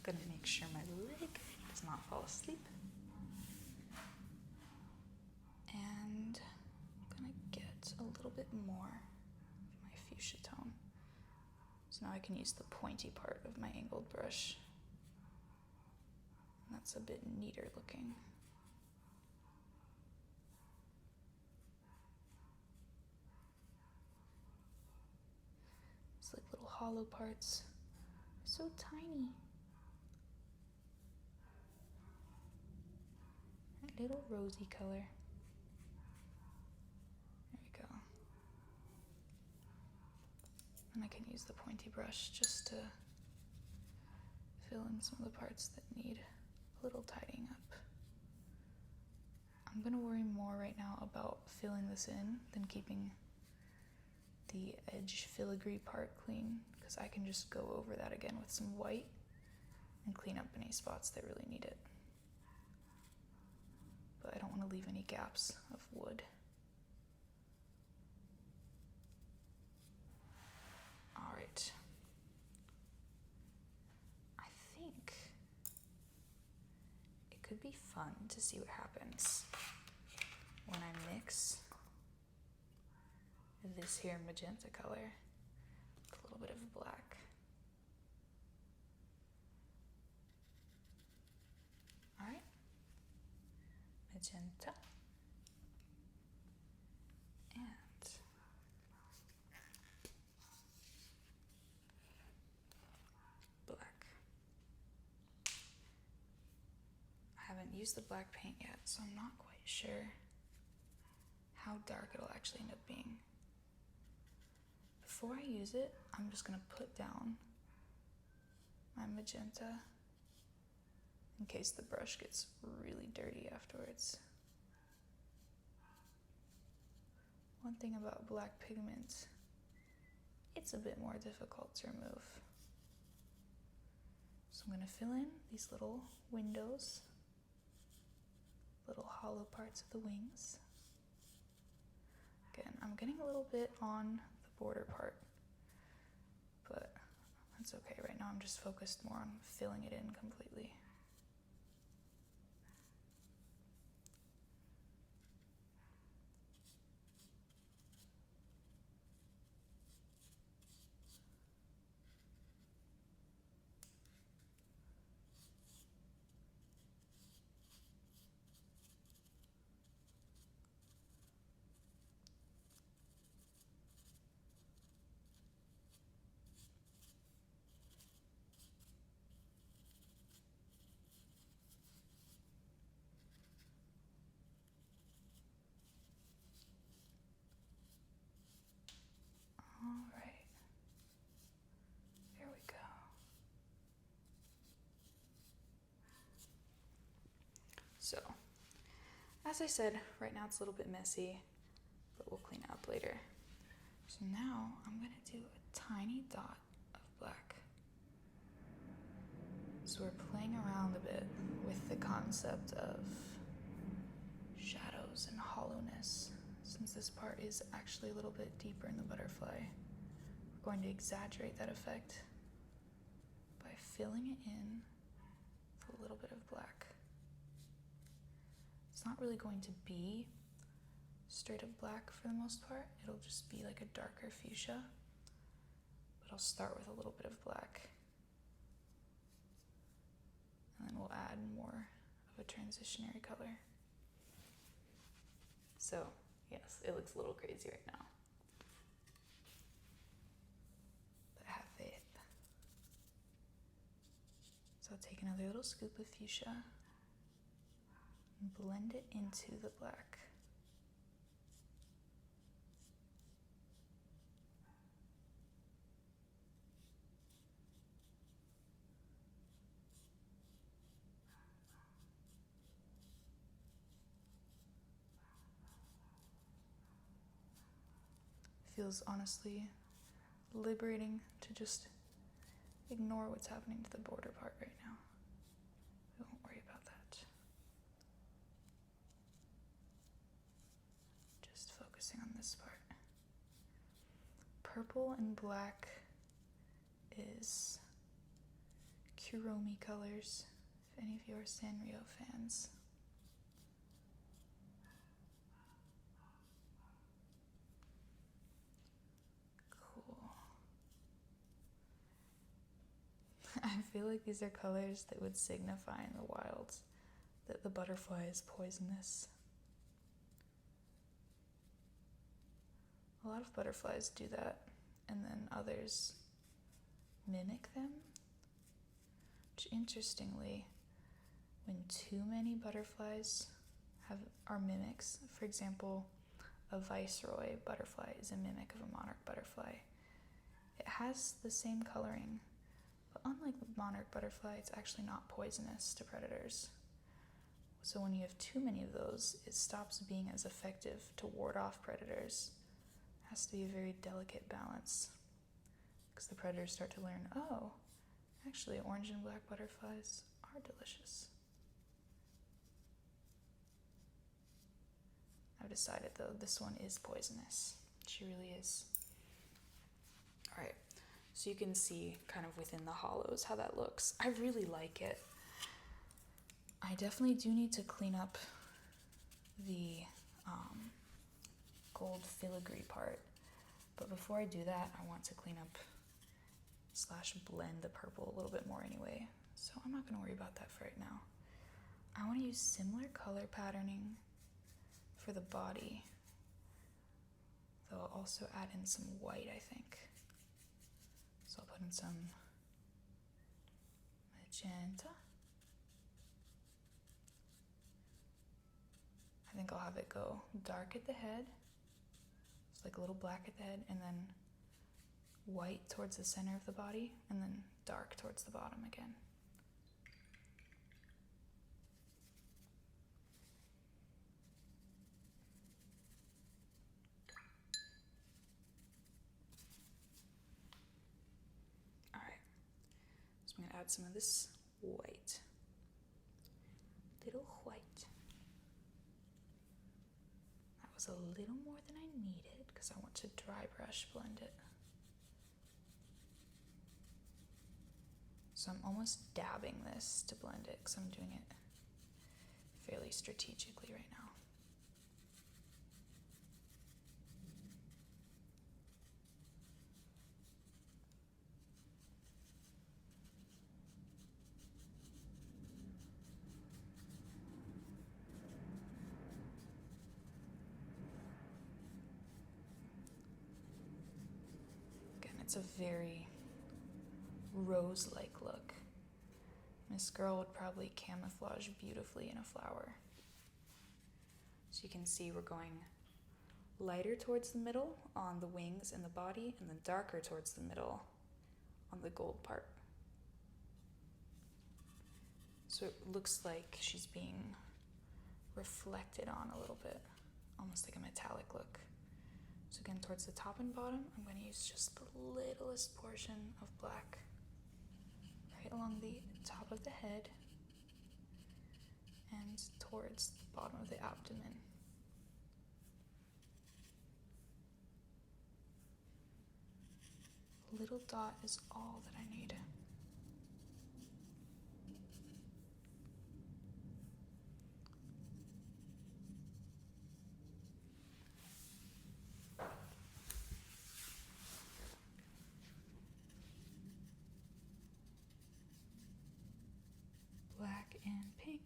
Gonna make sure my leg does not fall asleep. And I'm gonna get a little bit more of my fuchsia tone. So now I can use the pointy part of my angled brush. And that's a bit neater looking. It's like little hollow parts. So tiny. That little rosy color. There we go. And I can use the pointy brush just to fill in some of the parts that need a little tidying up. I'm gonna worry more right now about filling this in than keeping the edge filigree part clean, because I can just go over that again with some white and clean up any spots that really need it. But I don't want to leave any gaps of wood. All right. I think it could be fun to see what happens when I mix this here magenta color with a little bit of black. All right. Magenta and black. I haven't used the black paint yet, so I'm not quite sure how dark it'll actually end up being. Before I use it, I'm just gonna put down my magenta in case the brush gets really dirty afterwards. One thing about black pigment, it's a bit more difficult to remove. So I'm gonna fill in these little windows, little hollow parts of the wings. Again, I'm getting a little bit on the border part, but that's okay. Right now I'm just focused more on filling it in completely. So, as I said, right now it's a little bit messy, but we'll clean it up later. So now I'm gonna do a tiny dot of black. So we're playing around a bit with the concept of shadows and hollowness. Since this part is actually a little bit deeper in the butterfly, we're going to exaggerate that effect by filling it in with a little bit of black. It's not really going to be straight up black for the most part. It'll just be like a darker fuchsia, but I'll start with a little bit of black, and then we'll add more of a transitionary color. So yes, it looks a little crazy right now, but have faith. So I'll take another little scoop of fuchsia and blend it into the black. Feels honestly liberating to just ignore what's happening to the border part right now. We won't worry about that. Just focusing on this part. Purple and black is Kuromi colors, if any of you are Sanrio fans. I feel like these are colors that would signify in the wilds that the butterfly is poisonous. A lot of butterflies do that, and then others mimic them. Which, interestingly, when too many butterflies are mimics, for example, a viceroy butterfly is a mimic of a monarch butterfly. It has the same coloring, but unlike the monarch butterfly, it's actually not poisonous to predators. So when you have too many of those, it stops being as effective to ward off predators. It has to be a very delicate balance, because the predators start to learn, oh, actually orange and black butterflies are delicious. I've decided, though, this one is poisonous. She really is. All right, so you can see kind of within the hollows how that looks. I really like it. I definitely do need to clean up the gold filigree part, but before I do that, I want to clean up / blend the purple a little bit more anyway, so I'm not going to worry about that for right now. I want to use similar color patterning for the body, though I'll also add in some white, I think. So I'll put in some magenta. I think I'll have it go dark at the head, it's like a little black at the head, and then white towards the center of the body, and then dark towards the bottom again. All right, so I'm gonna add some of this white. Little white. That was a little more than I needed because I want to dry brush blend it. So I'm almost dabbing this to blend it because I'm doing it fairly strategically right now. Again, it's a very rose-like look. This girl would probably camouflage beautifully in a flower. So you can see we're going lighter towards the middle on the wings and the body, and then darker towards the middle on the gold part. So it looks like she's being reflected on a little bit, almost like a metallic look. So again, towards the top and bottom, I'm going to use just the littlest portion of black right along the top of the head and towards the bottom of the abdomen. A little dot is all that I need. Black and pink.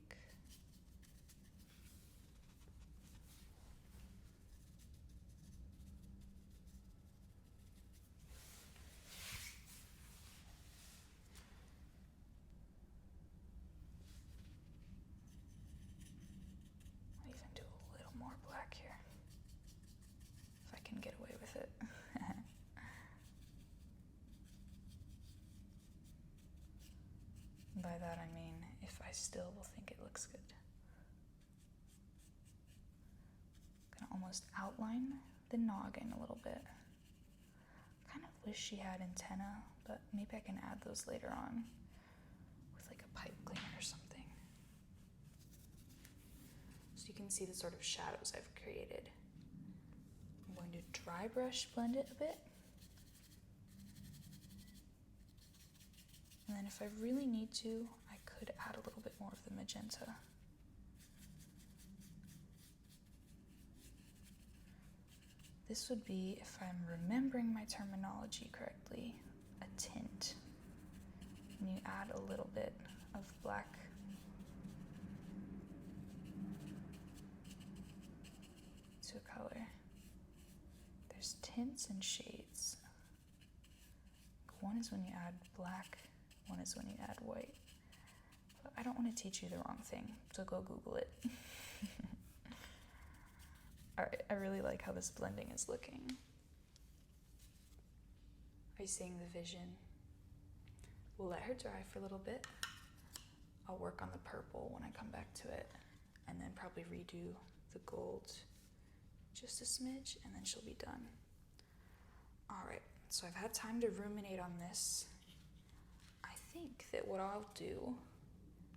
I'll even do a little more black here, if I can get away with it. By that I mean if I still will think it looks good. Gonna almost outline the noggin a little bit. Kind of wish she had antenna, but maybe I can add those later on with like a pipe cleaner or something. So you can see the sort of shadows I've created. I'm going to dry brush blend it a bit. And then if I really need to, I could add a little bit more of the magenta. This would be, if I'm remembering my terminology correctly, a tint. And you add a little bit of black to a color. There's tints and shades. One is when you add black, one is when you add white. But I don't want to teach you the wrong thing, so go Google it. Alright, I really like how this blending is looking. Are you seeing the vision? We'll let her dry for a little bit. I'll work on the purple when I come back to it, and then probably redo the gold just a smidge, and then she'll be done. Alright, so I've had time to ruminate on this. I think that what I'll do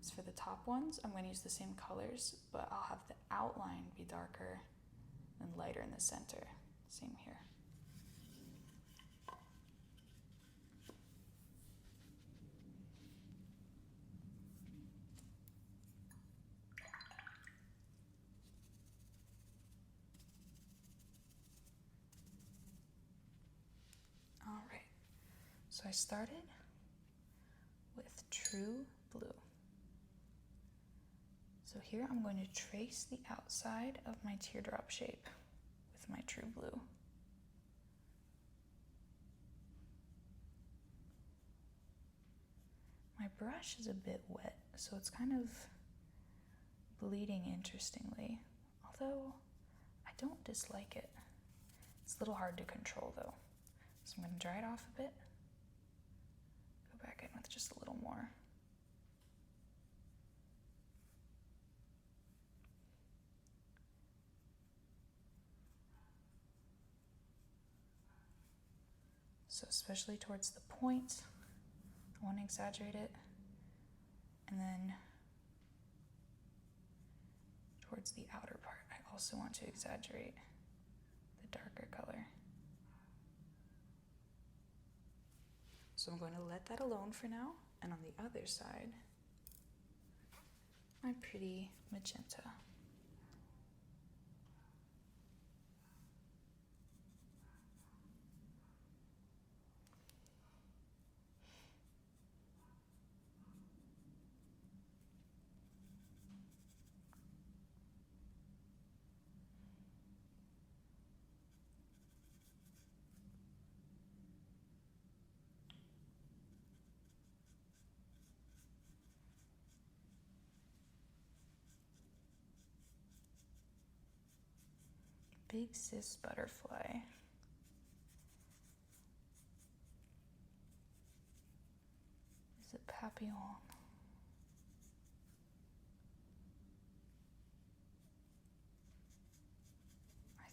is for the top ones, I'm going to use the same colors, but I'll have the outline be darker and lighter in the center. Same here. All right, so I started with True Blue. So here I'm going to trace the outside of my teardrop shape with my True Blue. My brush is a bit wet, so it's kind of bleeding interestingly, although I don't dislike it. It's a little hard to control though. So I'm going to dry it off a bit, go back in with just a little more. So especially towards the point, I want to exaggerate it. And then towards the outer part, I also want to exaggerate the darker color. So I'm going to let that alone for now. And on the other side, my pretty magenta. Big sis butterfly. Is it papillon?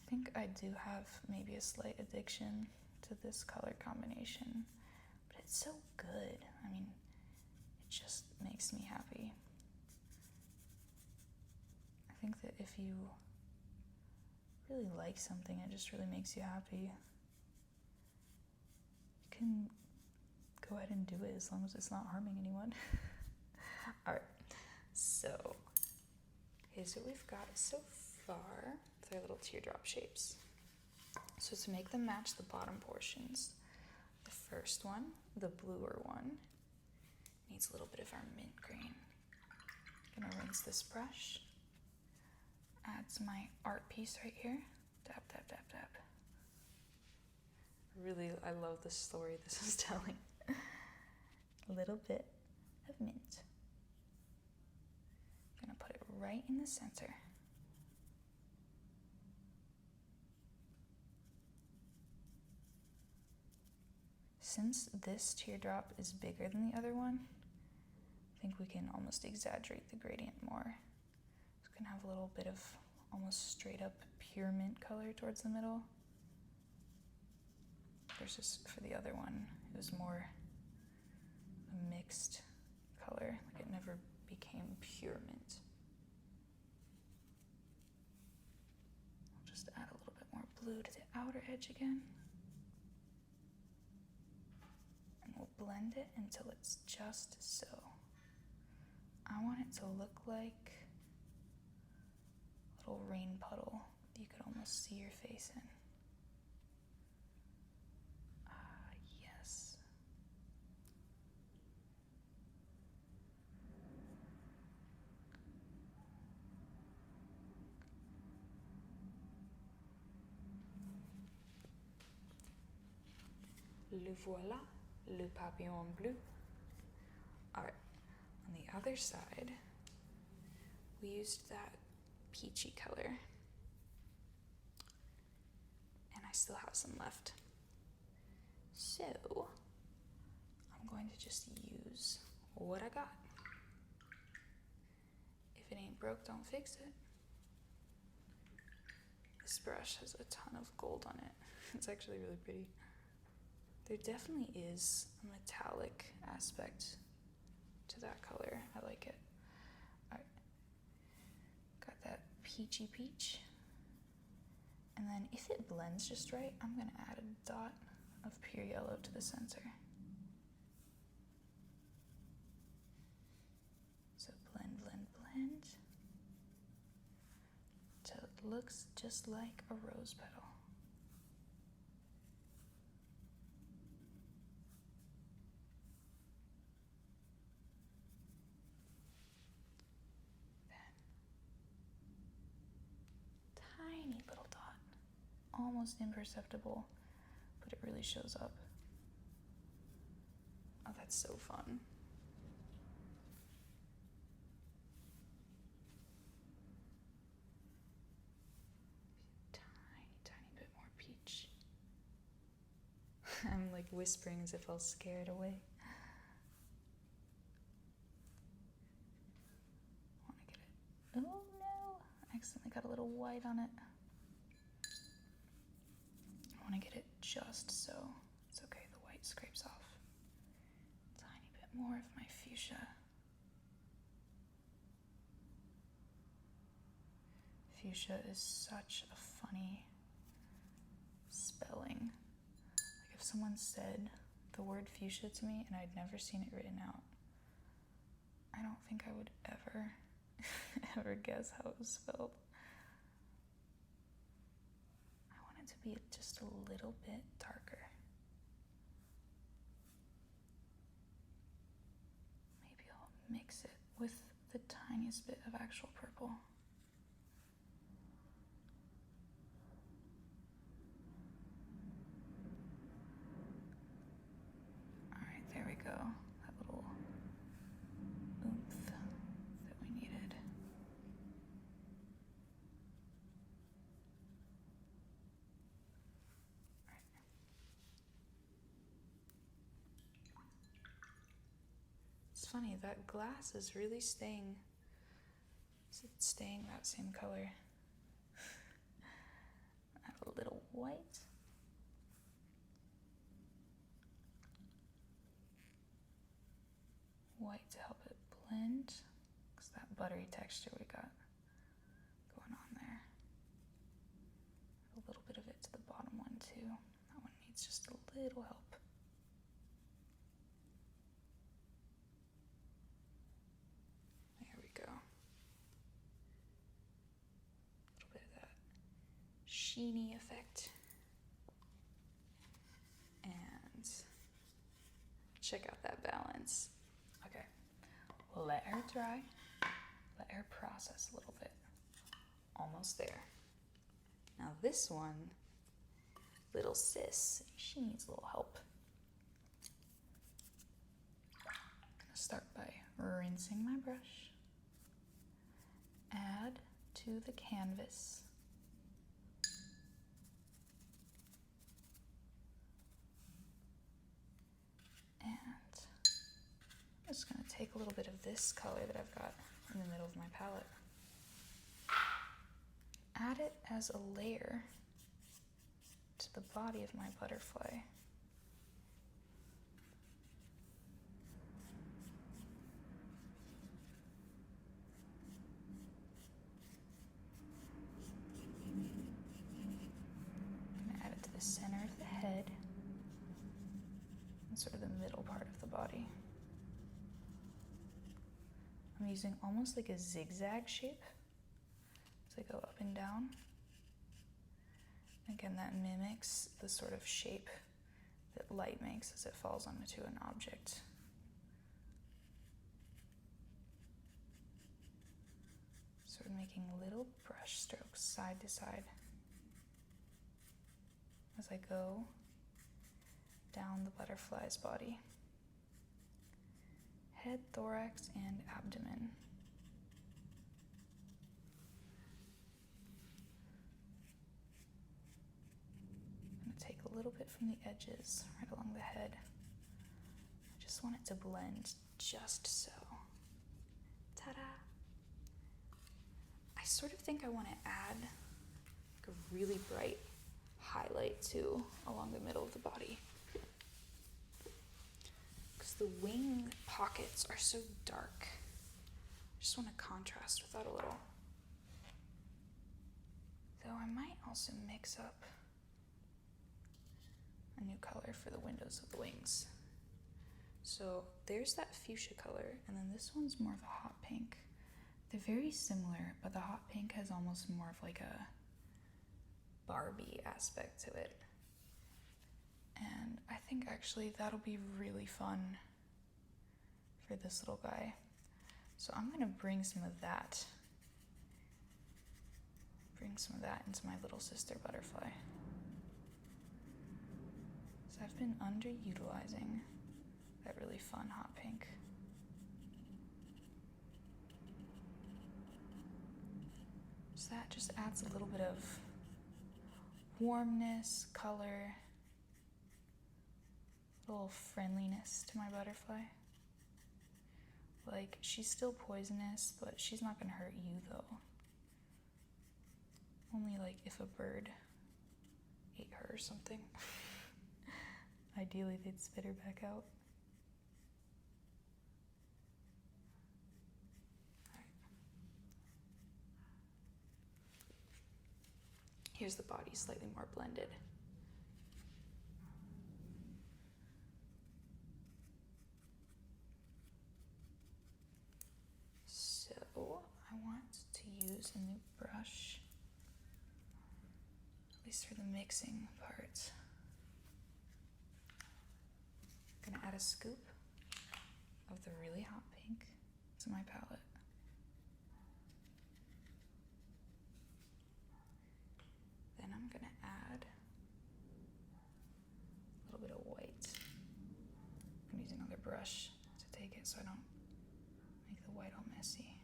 think I do have maybe a slight addiction to this color combination, but it's so good. I mean, it just makes me happy. I think that if you really like something, it just really makes you happy. You can go ahead and do it as long as it's not harming anyone. Alright, so here's what we've got so far with our little teardrop shapes. So to make them match the bottom portions, the first one, the bluer one, needs a little bit of our mint green. I'm gonna rinse this brush, add my art piece right here, dab, dab, dab, dab. Really, I love the story this is telling. A little bit of mint. I'm gonna put it right in the center. Since this teardrop is bigger than the other one, I think we can almost exaggerate the gradient more. It's gonna have a little bit of almost straight up pure mint color towards the middle. Versus for the other one, it was more a mixed color, like it never became pure mint. I'll just add a little bit more blue to the outer edge again. And we'll blend it until it's just so. I want it to look like a little rain puddle that you could almost see your face in. Yes. Le voilà, le papillon bleu. Alright, on the other side, we used that peachy color. And I still have some left. So, I'm going to just use what I got. If it ain't broke, don't fix it. This brush has a ton of gold on it. It's actually really pretty. There definitely is a metallic aspect to that color. I like it. Alright. Got that peachy peach. And then if it blends just right, I'm going to add a dot of pure yellow to the center. So blend, blend, blend. Till it looks just like a rose petal. Tiny little dot, almost imperceptible, but it really shows up. Oh, that's so fun. Tiny bit more peach. I'm like whispering as if I'll scare it away. I want to get it. Oh no, I accidentally got a little white on it. I want to get it just so. It's okay, the white scrapes off. Tiny bit more of my fuchsia. Fuchsia is such a funny spelling. Like if someone said the word fuchsia to me and I'd never seen it written out, I don't think I would ever, ever guess how it was spelled. I want it to be just a little bit darker. Maybe I'll mix it with the tiniest bit of actual purple. There we go, that little oomph that we needed. Right. It's funny, that glass is really staying that same color. a little white. White to help it blend, because that buttery texture we got going on there. A little bit of it to the bottom one too. That one needs just a little help. There we go. A little bit of that sheeny effect. And check out that balance. Okay, let her dry. Let her process a little bit. Almost there. Now this one, little sis, she needs a little help. I'm gonna start by rinsing my brush. Add to the canvas. And I'm just gonna take a little bit of this color that I've got in the middle of my palette. Add it as a layer to the body of my butterfly. I'm gonna add it to the center of the head and sort of the middle part of the body. I'm using almost like a zigzag shape. So I go up and down. Again, that mimics the sort of shape that light makes as it falls onto an object. Sort of making little brush strokes side to side as I go down the butterfly's body. Head, thorax, and abdomen. Take a little bit from the edges right along the head. I just want it to blend just so. Ta-da! I sort of think I want to add like a really bright highlight too along the middle of the body. Because the wing pockets are so dark. I just want to contrast with that a little. Though I might also mix up a new color for the windows of the wings. So there's that fuchsia color, and then this one's more of a hot pink. They're very similar, but the hot pink has almost more of like a Barbie aspect to it. And I think actually that'll be really fun for this little guy. So I'm gonna bring some of that into my little sister butterfly. So I've been underutilizing that really fun hot pink. So that just adds a little bit of warmness, color, a little friendliness to my butterfly. Like, she's still poisonous, but she's not gonna hurt you though. Only like if a bird ate her or something. Ideally, they'd spit her back out. Right. Here's the body, slightly more blended. So I want to use a new brush, at least for the mixing part. I'm gonna add a scoop of the really hot pink to my palette. Then I'm gonna add a little bit of white. I'm using another brush to take it so I don't make the white all messy.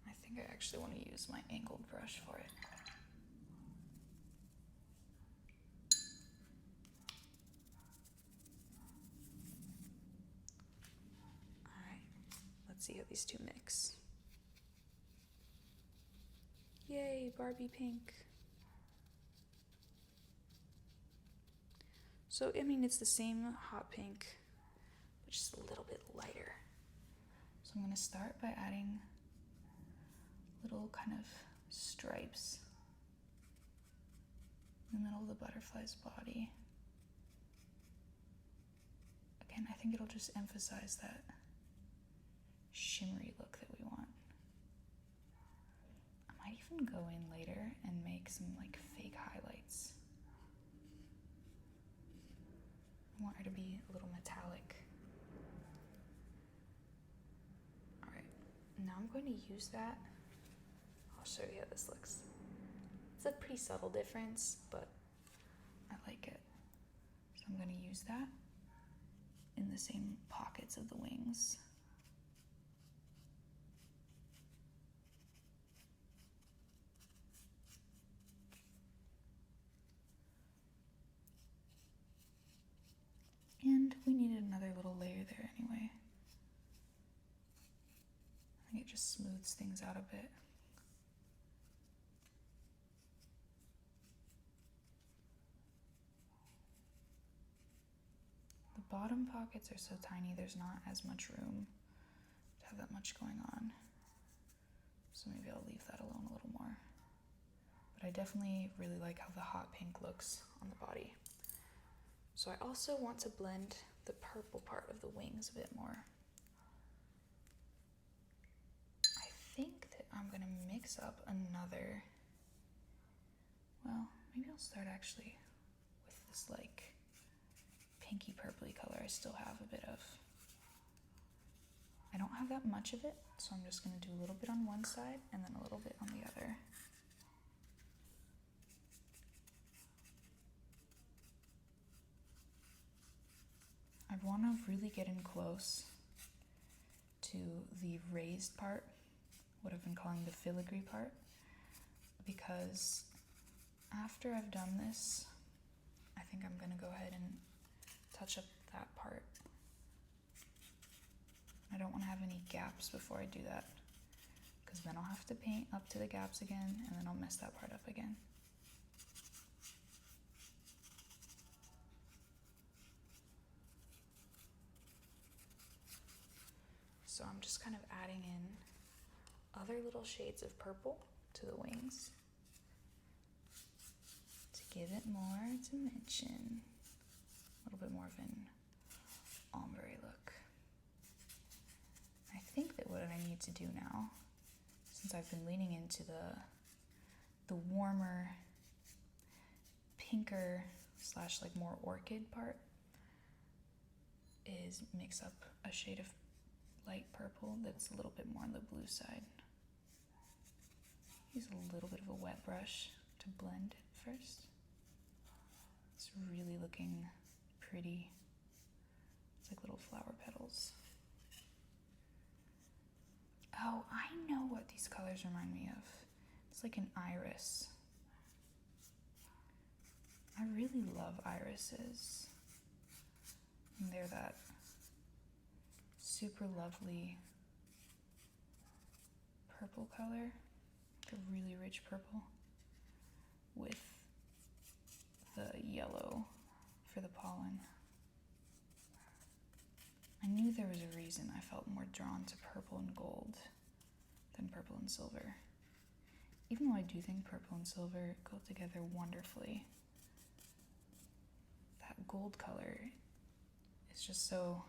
I think I actually want to use my angled brush for it. See how these two mix. Yay, Barbie pink. So, I mean, it's the same hot pink, but just a little bit lighter. So I'm going to start by adding little kind of stripes in the middle of the butterfly's body. Again, I think it'll just emphasize that shimmery look that we want. I might even go in later and make some like fake highlights. I want her to be a little metallic. Alright, now I'm going to use that. I'll show you how this looks. It's a pretty subtle difference, but I like it. So I'm going to use that in the same pockets of the wings. And we needed another little layer there anyway. I think it just smooths things out a bit. The bottom pockets are so tiny, there's not as much room to have that much going on. So maybe I'll leave that alone a little more. But I definitely really like how the hot pink looks on the body. So I also want to blend the purple part of the wings a bit more. I think that I'm gonna mix up another, well, maybe I'll start actually with this like pinky purpley color I still have a bit of. I don't have that much of it, so I'm just gonna do a little bit on one side and then a little bit on the other. I want to really get in close to the raised part, what I've been calling the filigree part, because after I've done this, I think I'm going to go ahead and touch up that part. I don't want to have any gaps before I do that, because then I'll have to paint up to the gaps again, and then I'll mess that part up again. So I'm just kind of adding in other little shades of purple to the wings to give it more dimension, a little bit more of an ombre look. I think that what I need to do now, since I've been leaning into the warmer, pinker slash like more orchid part, is mix up a shade of light purple that's a little bit more on the blue side. Use a little bit of a wet brush to blend it first. It's really looking pretty. It's like little flower petals. Oh, I know what these colors remind me of. It's like an iris. I really love irises. And they're that super lovely purple color, like a really rich purple, with the yellow for the pollen. I knew there was a reason I felt more drawn to purple and gold than purple and silver. Even though I do think purple and silver go together wonderfully, that gold color is just so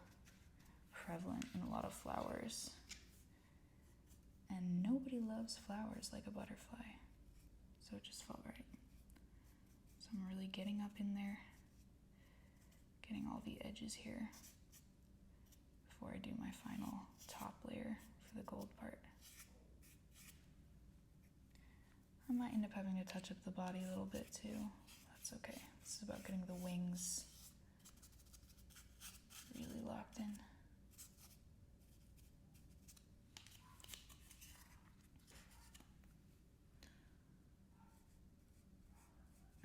prevalent in a lot of flowers. And nobody loves flowers like a butterfly. So it just felt right. So I'm really getting up in there, getting all the edges here before I do my final top layer for the gold part. I might end up having to touch up the body a little bit too. That's okay. This is about getting the wings really locked in.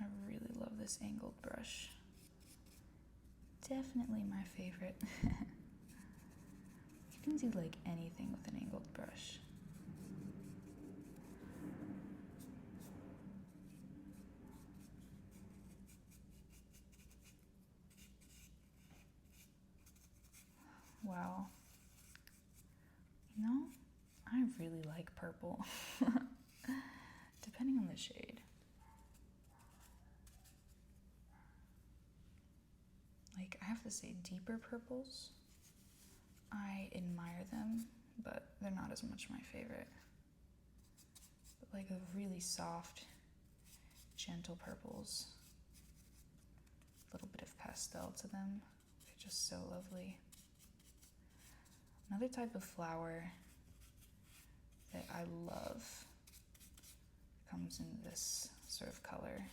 I really love this angled brush. Definitely my favorite. You can do like anything with an angled brush. wow. You know, I really like purple, depending on the shade. Like, I have to say, deeper purples, I admire them, but they're not as much my favorite. But like the really soft, gentle purples, a little bit of pastel to them, they're just so lovely. Another type of flower that I love, comes in this sort of color,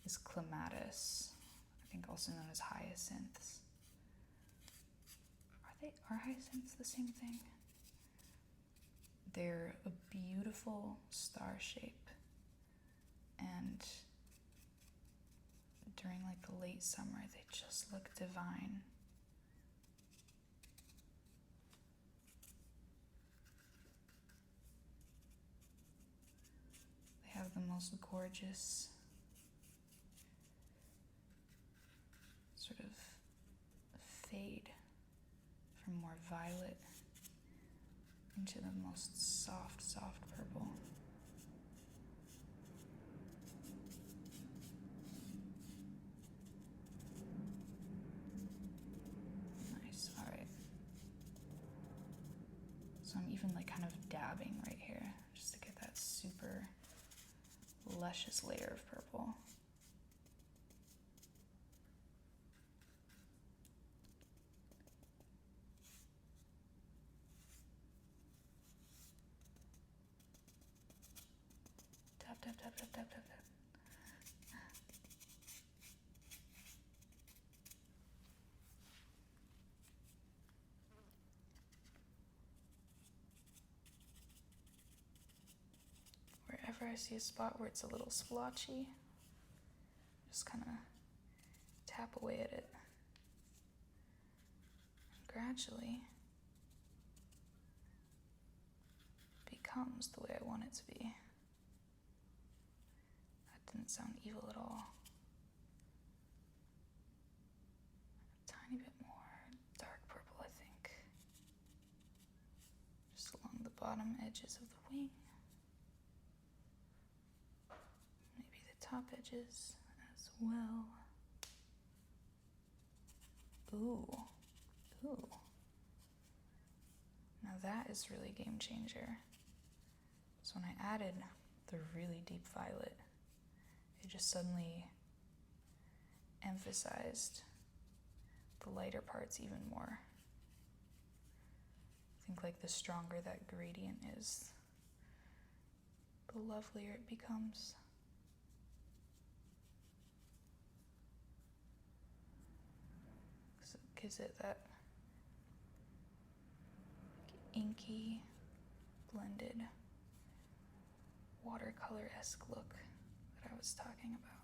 is clematis. I think also known as hyacinths. Are hyacinths the same thing? They're a beautiful star shape, and during like the late summer, they just look divine. They have the most gorgeous sort of fade from more violet into the most soft, soft purple. Nice, all right. So I'm even like kind of dabbing right here just to get that super luscious layer of purple. Tap, tap, tap, tap, tap, tap, tap. Wherever I see a spot where it's a little splotchy, just kind of tap away at it. And gradually becomes the way I want it to be. That didn't sound evil at all. A tiny bit more dark purple, I think. Just along the bottom edges of the wing. Maybe the top edges as well. Ooh. Ooh. Now that is really a game changer. So when I added the really deep violet, it just suddenly emphasized the lighter parts even more. I think like the stronger that gradient is, the lovelier it becomes. So it gives it that inky, blended, watercolor-esque look that I was talking about.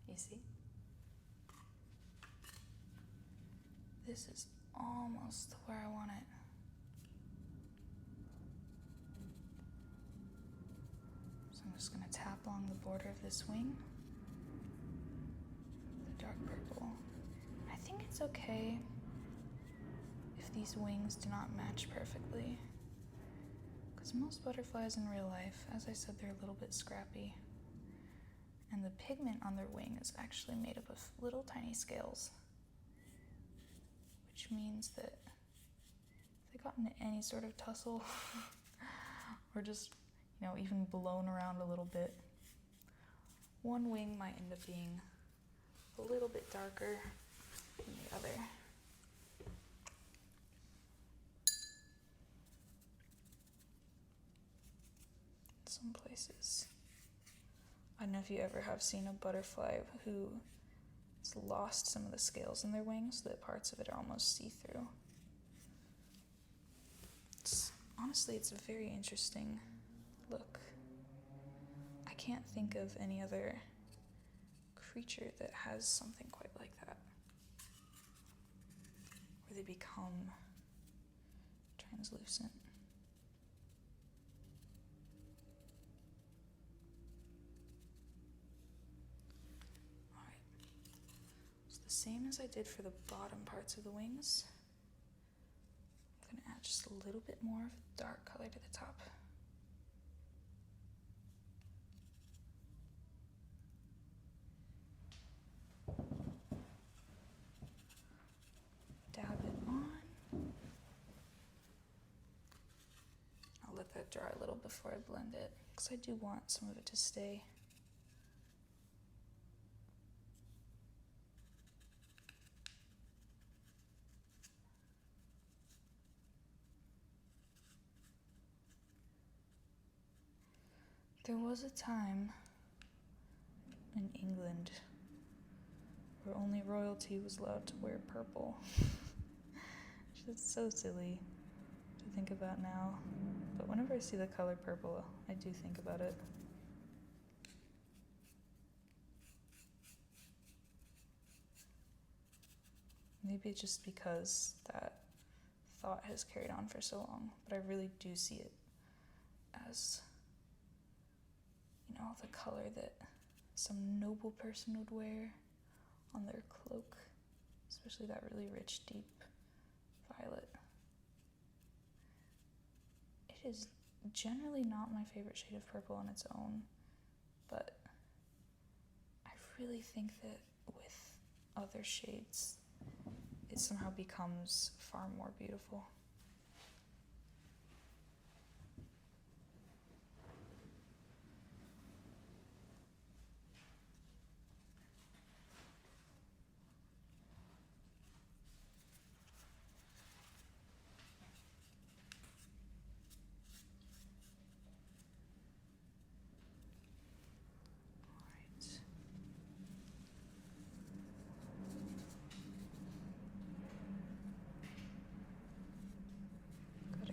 You see? This is almost where I want it. So I'm just going to tap along the border of this wing, the dark purple. I think it's okay if these wings do not match perfectly, because most butterflies in real life, as I said, they're a little bit scrappy, and the pigment on their wing is actually made up of little tiny scales, which means that if they got into any sort of tussle or just, even blown around a little bit, one wing might end up being a little bit darker than the other. Some places. I don't know if you ever have seen a butterfly who has lost some of the scales in their wings, so that parts of it are almost see-through. Honestly, it's a very interesting look. I can't think of any other creature that has something quite like that, where they become translucent. Alright, so the same as I did for the bottom parts of the wings, I'm gonna add just a little bit more of a dark color to the top. Dab it on. I'll let that dry a little before I blend it, because I do want some of it to stay. There was a time in England where only royalty was allowed to wear purple. Which is so silly to think about now. But whenever I see the color purple, I do think about it. Maybe it's just because that thought has carried on for so long, but I really do see it as, you know, the color that some noble person would wear on their cloak, especially that really rich, deep violet. It is generally not my favorite shade of purple on its own, but I really think that with other shades, it somehow becomes far more beautiful.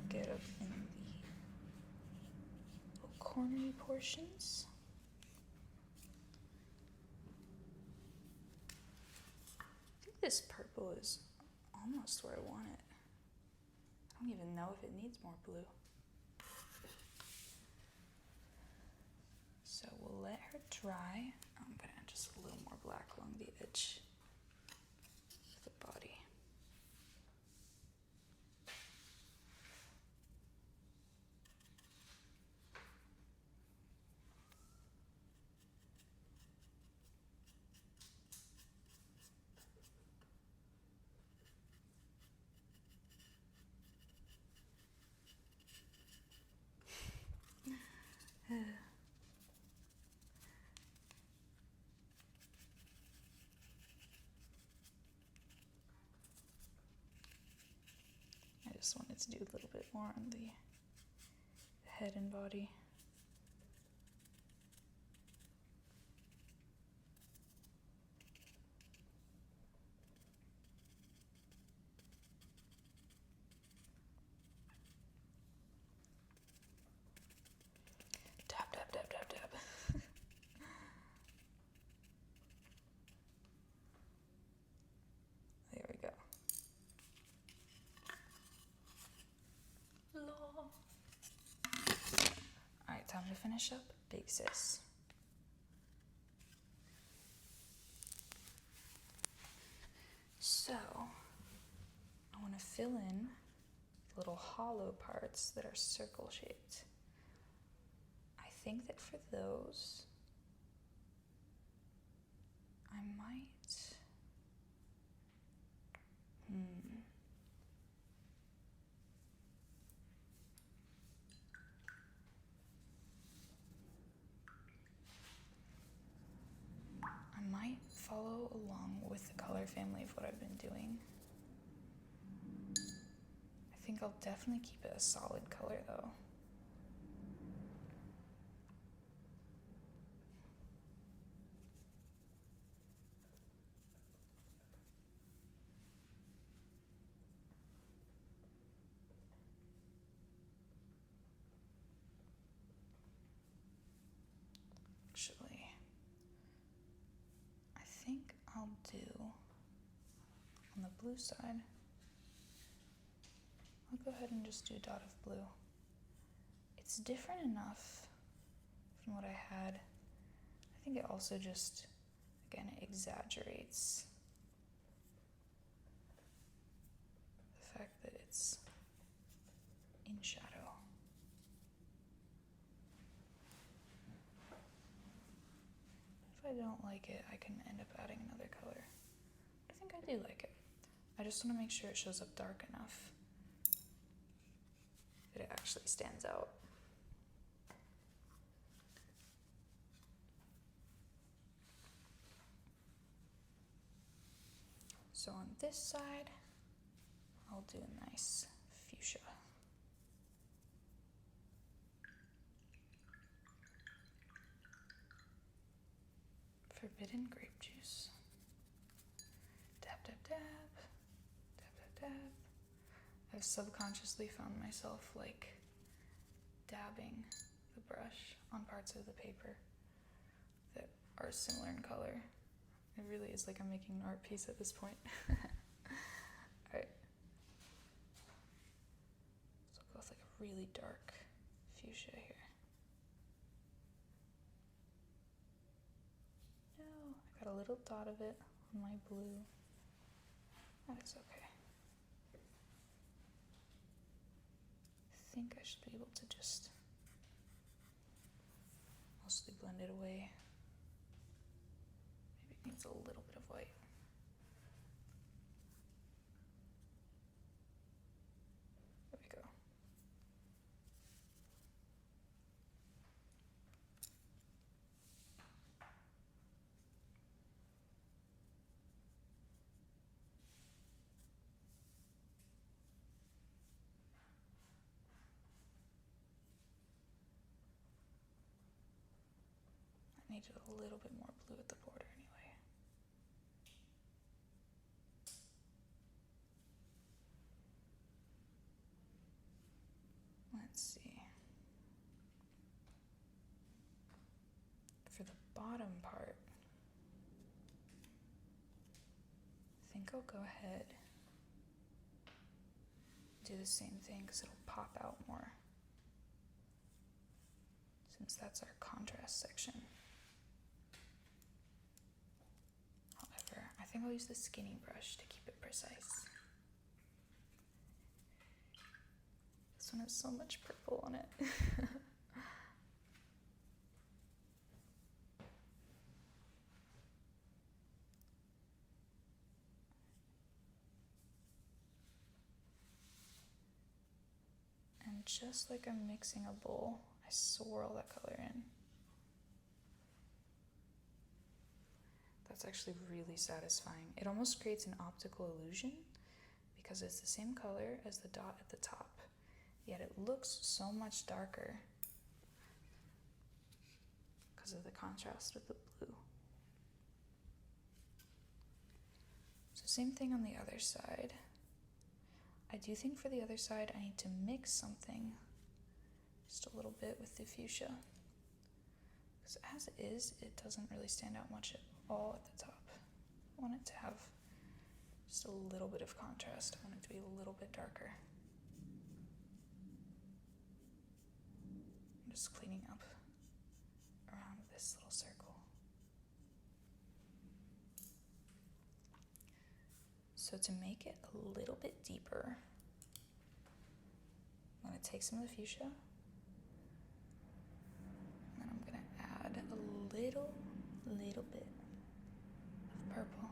Get up in the little cornery portions. I think this purple is almost where I want it. I don't even know if it needs more blue. So we'll let her dry. I'm gonna add just a little more black along the edge of the body. I just wanted to do a little bit more on the head and body. Dab, dab, dab, dab, dab. There we go. Alright, time to finish up Big Sis. So, I want to fill in little hollow parts that are circle shaped. I think that for those, I might, follow along with the color family of what I've been doing. I think I'll definitely keep it a solid color though. Actually, I think I'll do on the blue side, I'll go ahead and just do a dot of blue. It's different enough from what I had. I think it also just, again, it exaggerates it's in shadow. If I don't like it, I can end up adding another color. I think I do like it. I just want to make sure it shows up dark enough that it actually stands out. So on this side, I'll do a nice fuchsia. Forbidden grape juice. Dab, dab, dab. Dab, dab, dab. I've subconsciously found myself like dabbing the brush on parts of the paper that are similar in color. It really is like I'm making an art piece at this point. Alright. So I'll go with like a really dark fuchsia here. No, I got a little dot of it on my blue. That is okay. I think I should be able to just mostly blend it away. Maybe it needs a little bit of white. There we go. I needed a little bit more blue at the border anyway. Let's see. For the bottom part, I think I'll go ahead and do the same thing because it'll pop out more, since that's our contrast section. However, I think I'll use the skinny brush to keep it precise. This one has so much purple on it. And just like I'm mixing a bowl, I swirl that color in. That's actually really satisfying. It almost creates an optical illusion because it's the same color as the dot at the top, yet it looks so much darker because of the contrast with the blue. So same thing on the other side. I do think for the other side I need to mix something just a little bit with the fuchsia, because as it is, it doesn't really stand out much at all at the top. I want it to have just a little bit of contrast. I want it to be a little bit darker. I'm just cleaning up around this little circle. So to make it a little bit deeper, I'm going to take some of the fuchsia, and then I'm going to add a little bit of purple.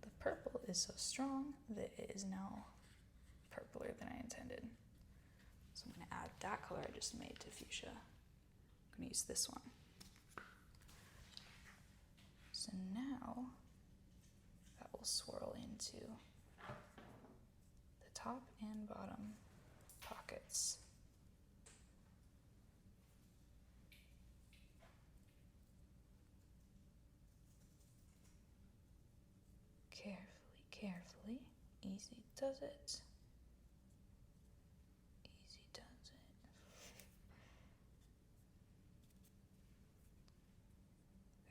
The purple is so strong that it is now purpler than I intended. So I'm going to add that color I just made to fuchsia. I'm going to use this one. So now that will swirl into the top and bottom pockets. Carefully, carefully. Easy does it. Easy does it.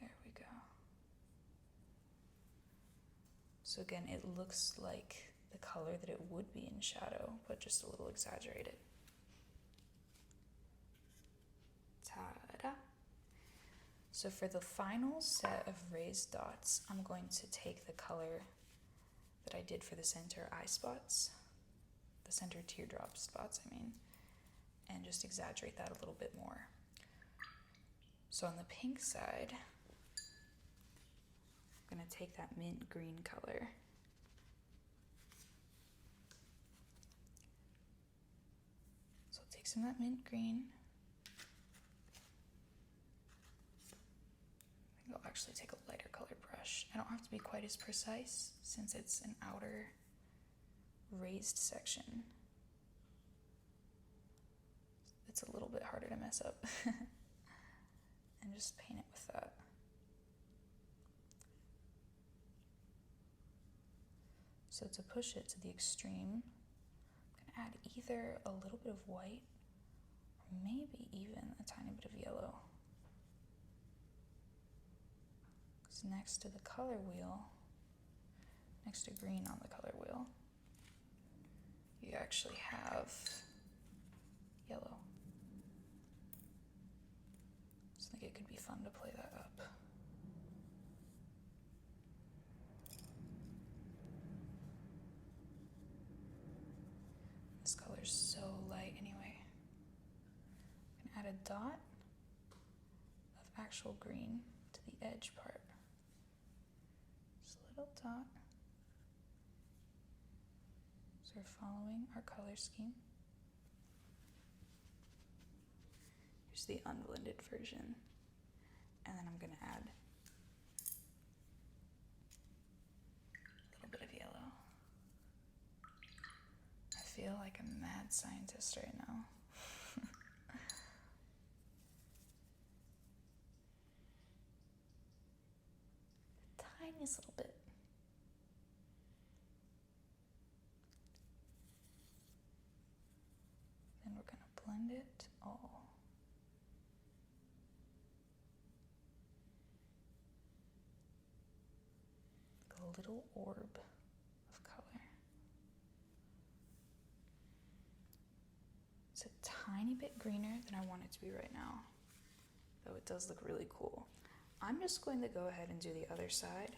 There we go. So again, it looks like the color that it would be in shadow, but just a little So for the final set of raised dots, I'm going to take the color that I did for the center eye spots, the center teardrop spots, I mean, and just exaggerate that a little bit more. So on the pink side, I'm going to take that mint green color. So I'll take some of that mint green. I think I'll actually take a lighter colored brush. I don't have to be quite as precise since it's an outer raised section. It's a little bit harder to mess up. And just paint it with that. So to push it to the extreme, I'm gonna add either a little bit of white or maybe even a tiny bit of yellow. Because next to the color wheel, next to green on the color wheel, you actually have yellow. So I think it could be fun to play that up. This color's so light anyway. I'm gonna add a dot of actual green to the edge part. Just a little dot. So we're following our color scheme. Here's the unblended version. And then I'm gonna add a little bit of yellow. I feel like a mad scientist right now. Tiniest little bit. Then we're gonna blend it all. Like a little orb of color. It's a tiny bit greener than I want it to be right now, though it does look really cool. I'm just going to go ahead and do the other side,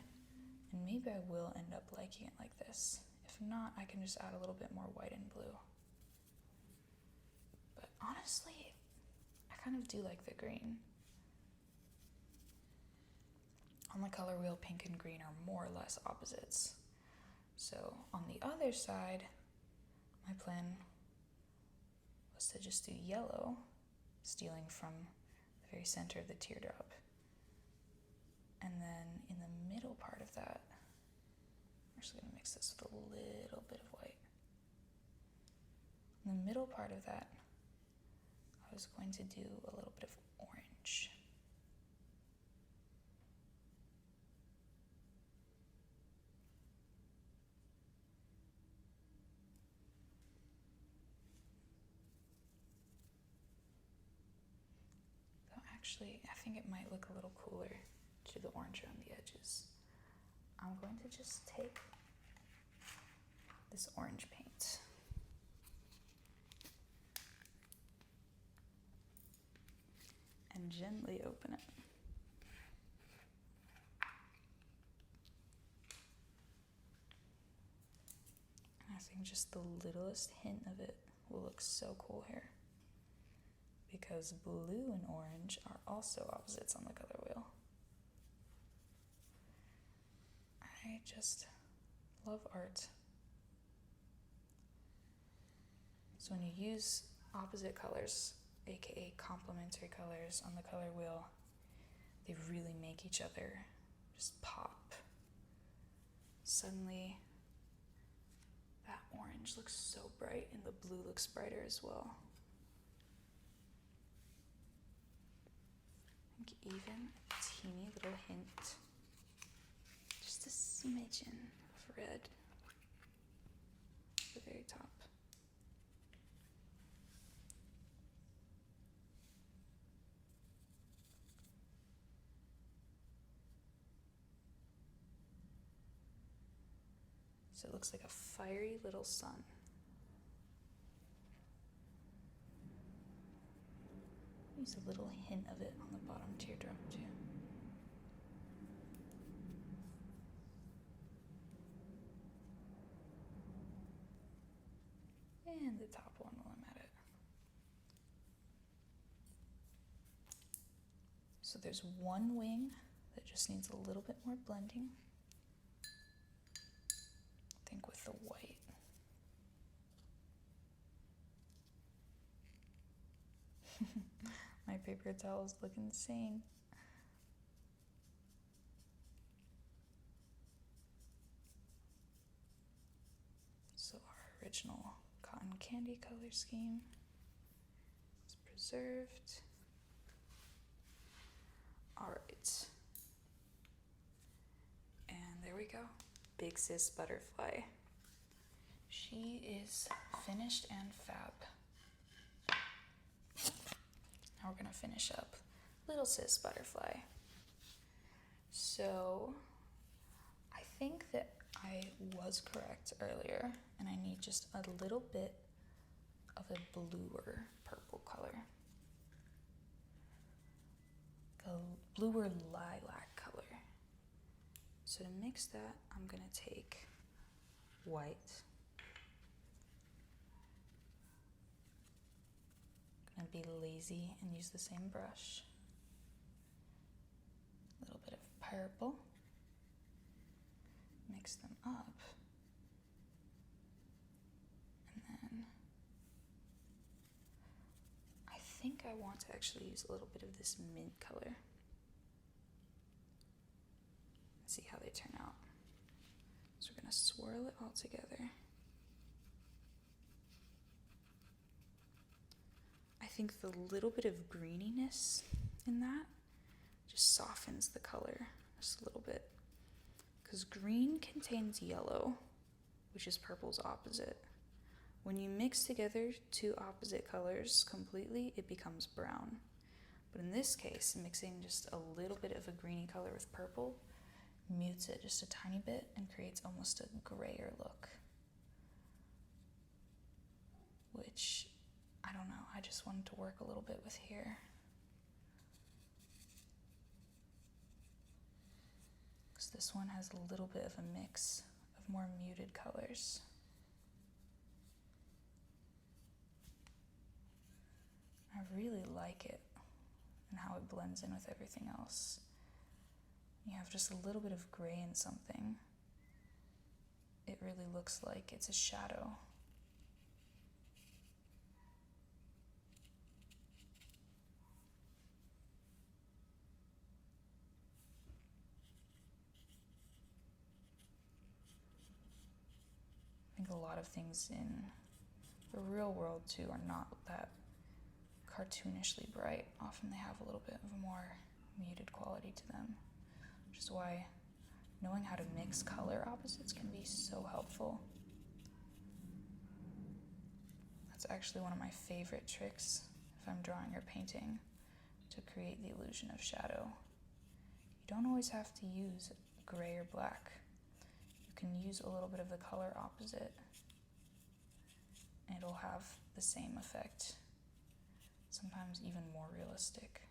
and maybe I will end up liking it like this. If not, I can just add a little bit more white and blue. But honestly, I kind of do like the green. On the color wheel, pink and green are more or less opposites. So on the other side, my plan was to just do yellow, stealing from the very center of the teardrop. And then in the middle part of that, I'm actually gonna mix this with a little bit of white. In the middle part of that, I was going to do a little bit of orange. Though actually, I think it might look a little cooler to the orange around the edges. I'm going to just take this orange paint and gently open it. And I think just the littlest hint of it will look so cool here, because blue and orange are also opposites on the color wheel. I just love art. So when you use opposite colors, aka complementary colors on the color wheel, they really make each other just pop. Suddenly, that orange looks so bright and the blue looks brighter as well. I think even a teeny little hint, just a smidgen of red at the very top. So it looks like a fiery little sun. Use a little hint of it on the bottom teardrop too. And the top one while I'm at it. So there's one wing that just needs a little bit more blending. I think with the white. My paper towels look insane. So our original cotton candy color scheme is preserved. All right. And there we go. Big Sis Butterfly. She is finished and fab. Now we're gonna finish up Little Sis Butterfly. So I think that I was correct earlier, and I need just a little bit of a bluer purple color. The bluer lilac color. So to mix that, I'm gonna take white. I'm gonna be lazy and use the same brush. A little bit of purple. Mix them up. And then I think I want to actually use a little bit of this mint color. See how they turn out. So we're gonna swirl it all together. I think the little bit of greeniness in that just softens the color just a little bit. Because green contains yellow, which is purple's opposite. When you mix together two opposite colors completely, it becomes brown. But in this case, mixing just a little bit of a greeny color with purple mutes it just a tiny bit and creates almost a grayer look. Which, I don't know, I just wanted to work a little bit with here. Because this one has a little bit of a mix of more muted colors. I really like it and how it blends in with everything else. You have just a little bit of gray in something. It really looks like it's a shadow. I think a lot of things in the real world too are not that cartoonishly bright. Often they have a little bit of a more muted quality to them, which is why knowing how to mix color opposites can be so helpful. That's actually one of my favorite tricks if I'm drawing or painting, to create the illusion of shadow. You don't always have to use gray or black. You can use a little bit of the color opposite and it'll have the same effect, sometimes even more realistic.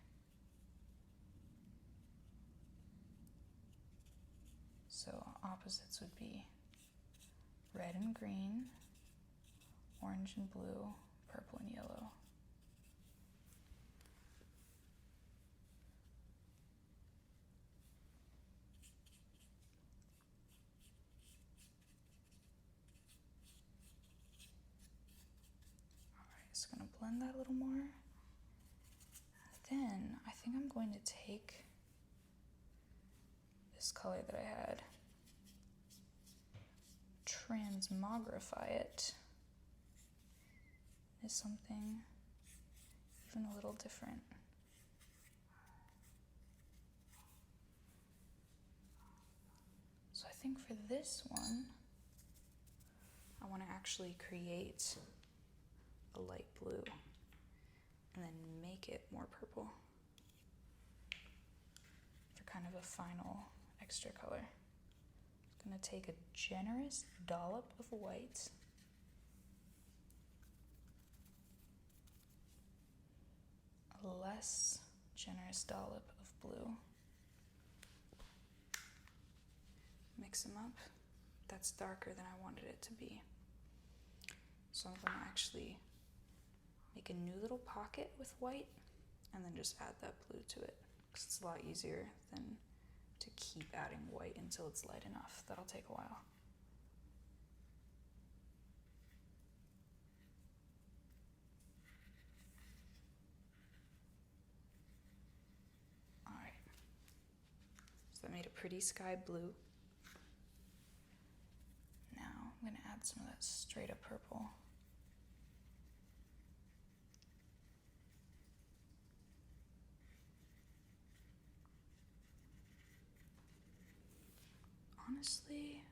So opposites would be red and green, orange and blue, purple and yellow. Alright, just gonna blend that a little more. Then I think I'm going to take this color that I had, transmogrify it into something even a little different. So I think for this one, I want to actually create a light blue and then make it more purple for kind of a final extra color. I'm going to take a generous dollop of white, a less generous dollop of blue. Mix them up. That's darker than I wanted it to be. So I'm going to actually make a new little pocket with white and then just add that blue to it, because it's a lot easier than to keep adding white until it's light enough. That'll take a while. All right. So that made a pretty sky blue. Now I'm going to add some of that straight up purple. Honestly,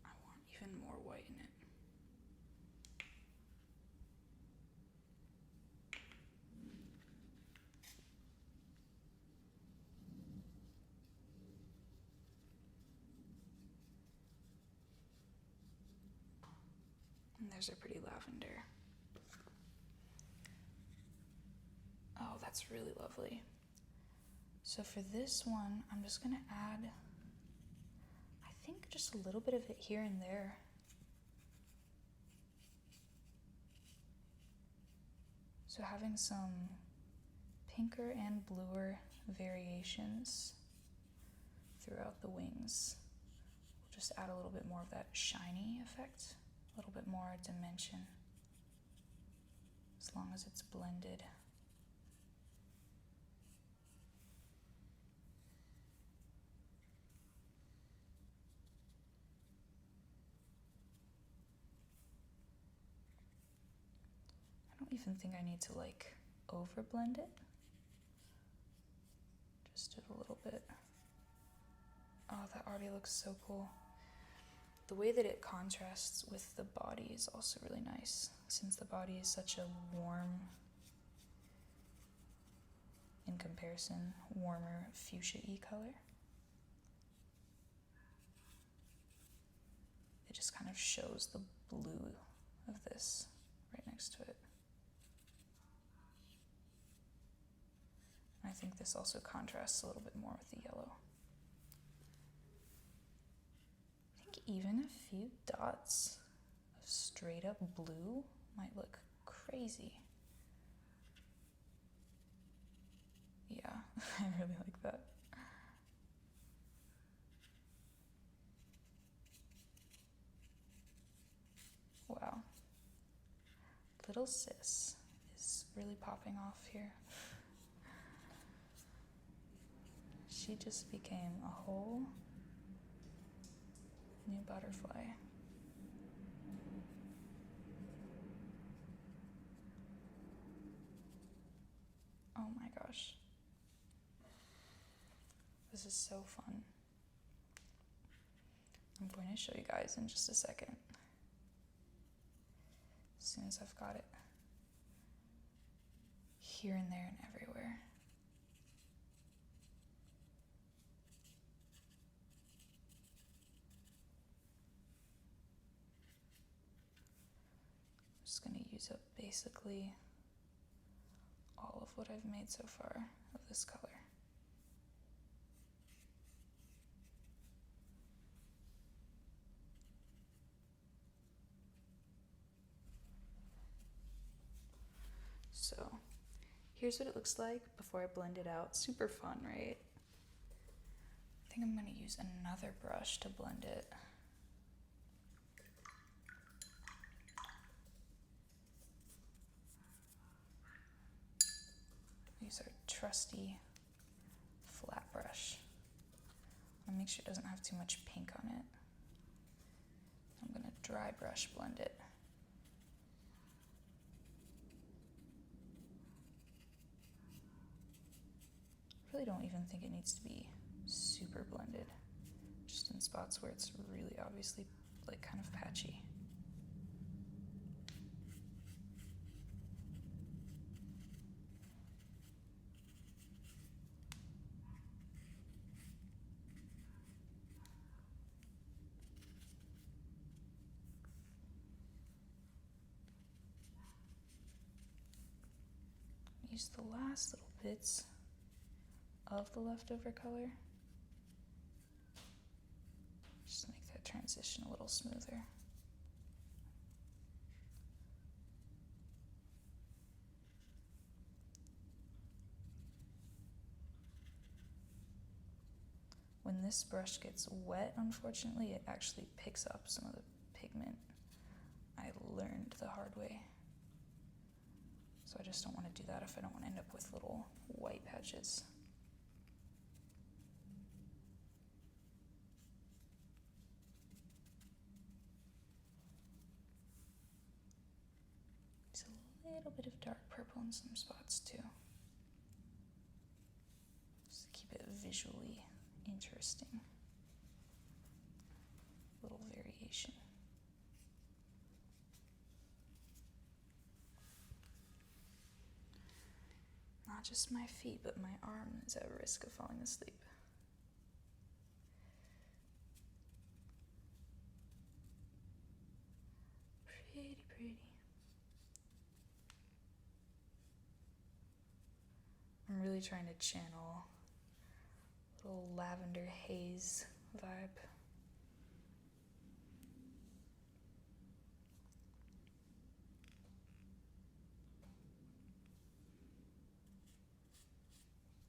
I want even more white in it. And there's a pretty lavender. Oh, that's really lovely. So for this one, I'm just gonna add, I think, just a little bit of it here and there. So having some pinker and bluer variations throughout the wings will just add a little bit more of that shiny effect, a little bit more dimension, as long as it's blended. I don't even think I need to like over blend it. Just did a little bit. Oh, that already looks so cool. The way that it contrasts with the body is also really nice, since the body is such a warm, in comparison, warmer fuchsia-y color. It just kind of shows the blue of this right next to it. I think this also contrasts a little bit more with the yellow. I think even a few dots of straight up blue might look crazy. Yeah, I really like that. Wow. Little sis is really popping off here. She just became a whole new butterfly. Oh my gosh. This is so fun. I'm going to show you guys in just a second. As soon as I've got it here and there and everywhere. I'm just going to use up basically all of what I've made so far of this color. So here's what it looks like before I blend it out. Super fun, right? I think I'm going to use another brush to blend it. Use our trusty flat brush. I want to make sure it doesn't have too much pink on it. I'm going to dry brush blend it. Really don't even think it needs to be super blended, just in spots where it's really obviously like kind of patchy. use the last little bits of the leftover color. Just make that transition a little smoother. When this brush gets wet, unfortunately, it actually picks up some of the pigment. I learned the hard way. So I just don't want to do that if I don't want to end up with little white patches. There's a little bit of dark purple in some spots too. Just to keep it visually interesting. Little variation. Not just my feet, but my arm is at risk of falling asleep. Pretty, pretty. I'm really trying to channel a little lavender haze vibe.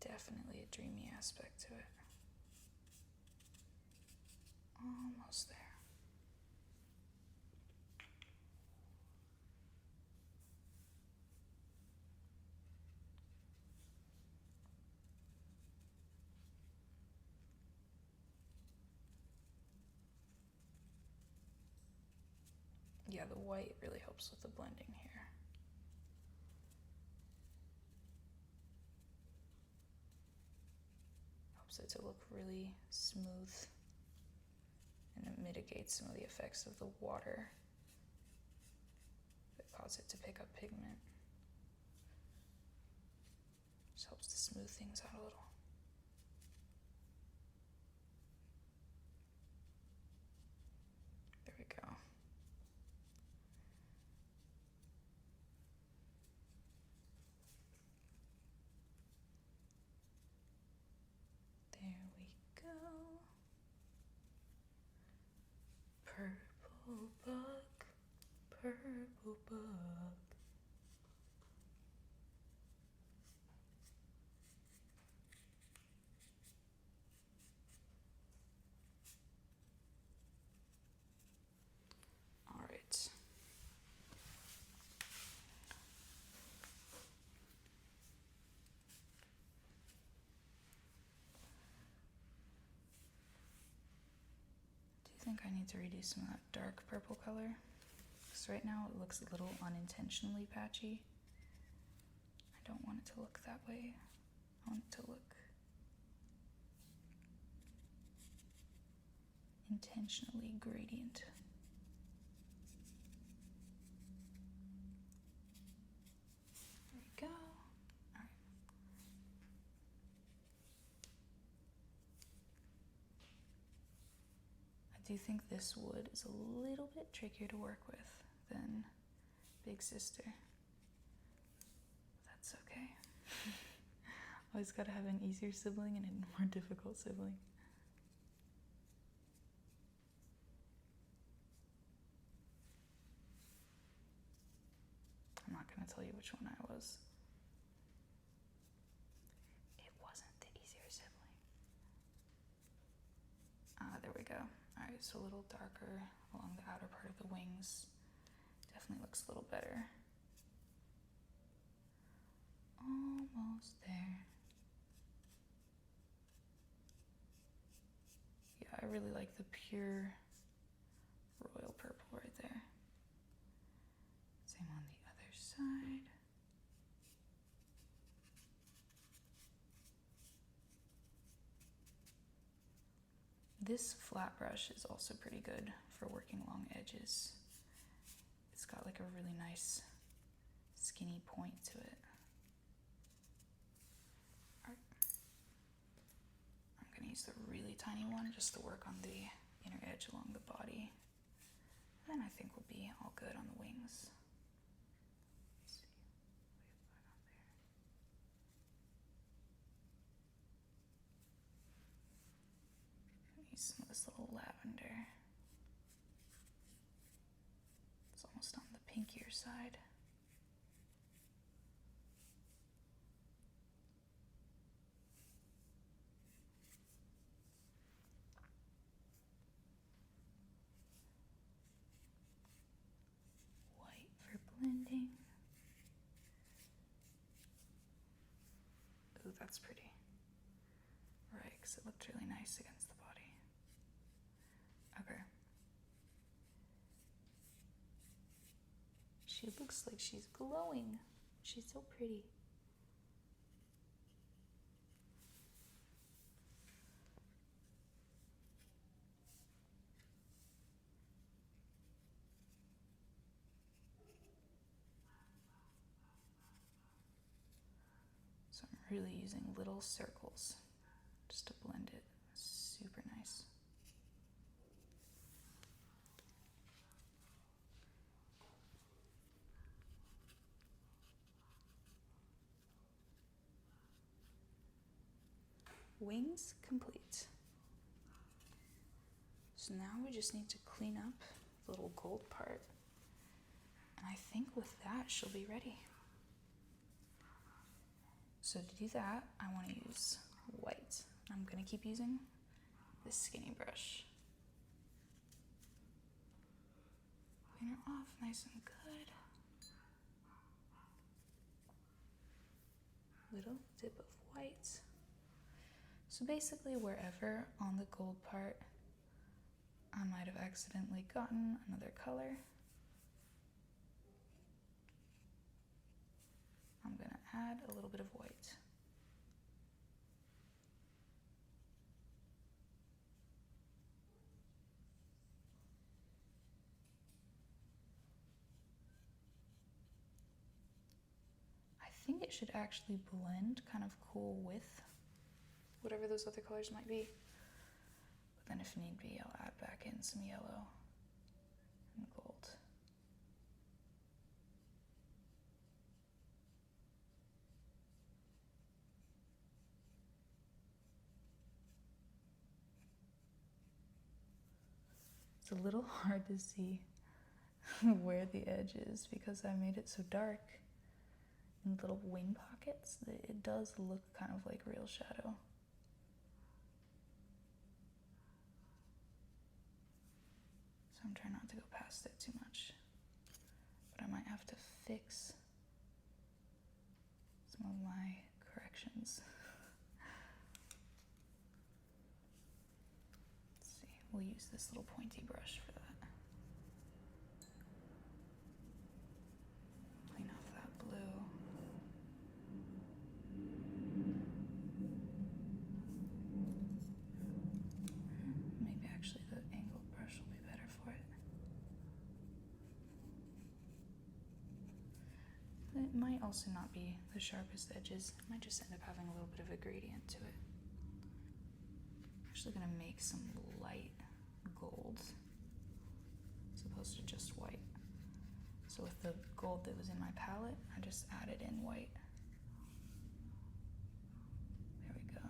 Definitely a dreamy aspect to it. Almost there. Yeah, the white really helps with the blending here. Helps it to look really smooth, and it mitigates some of the effects of the water that cause it to pick up pigment. Just helps to smooth things out a little. There we go. There we go. Purple bug, purple bug. All right. I think I need to redo some of that dark purple color, because right now it looks a little unintentionally patchy. I don't want it to look that way. I want it to look intentionally gradient. There we go. All right. I do think this wood is a little bit trickier to work with than Big Sister. That's okay. Always gotta have an easier sibling and a more difficult sibling. I'm not gonna tell you which one I was. It wasn't the easier sibling. There we go. Alright, so a little darker along the outer part of the wings. Definitely looks a little better. Almost there. Yeah, I really like the pure royal purple right there. Same on the other side. This flat brush is also pretty good for working long edges. It's got like a really nice skinny point to it. Alright. I'm gonna use the really tiny one just to work on the inner edge along the body. And then I think we'll be all good on the wings. Let's see. We have that on there. use some of this little lavender. It's almost on the pinkier side. White for blending. Ooh, that's pretty. Right, because it looked really nice against the body. Okay. She looks like she's glowing. She's so pretty. So I'm really using little circles just to blend it. Super nice. Wings complete. So now we just need to clean up the little gold part. And I think with that, she'll be ready. So to do that, I want to use white. I'm going to keep using this skinny brush. Clean her off nice and good. Little dip of white. So basically wherever on the gold part I might have accidentally gotten another color, I'm going to add a little bit of white. I think it should actually blend kind of cool with whatever those other colors might be. But then if need be, I'll add back in some yellow and gold. It's a little hard to see where the edge is because I made it so dark in little wing pockets that it does look kind of like real shadow. So I'm trying not to go past it too much, but I might have to fix some of my corrections. Let's see, we'll use this little pointy brush for that. Clean off that blue. Maybe actually the angled brush will be better for it. It might also not be the sharpest edges. It might just end up having a little bit of a gradient to it. I'm actually gonna make some light gold as opposed to just white. So with the gold that was in my palette, I just added in white. There we go.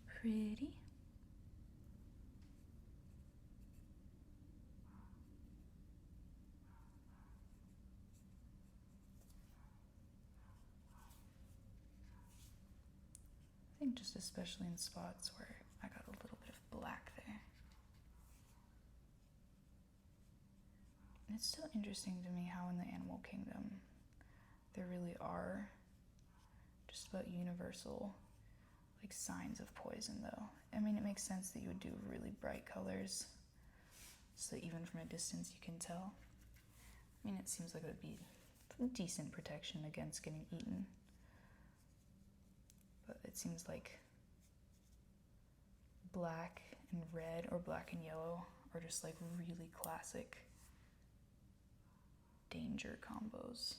Pretty. I think just especially in spots where I got a little bit of black there. And it's so interesting to me how in the animal kingdom there really are just about universal like signs of poison though. I mean, it makes sense that you would do really bright colors so that even from a distance you can tell. I mean, it seems like it would be decent protection against getting eaten. But it seems like black and red or black and yellow are just like really classic danger combos.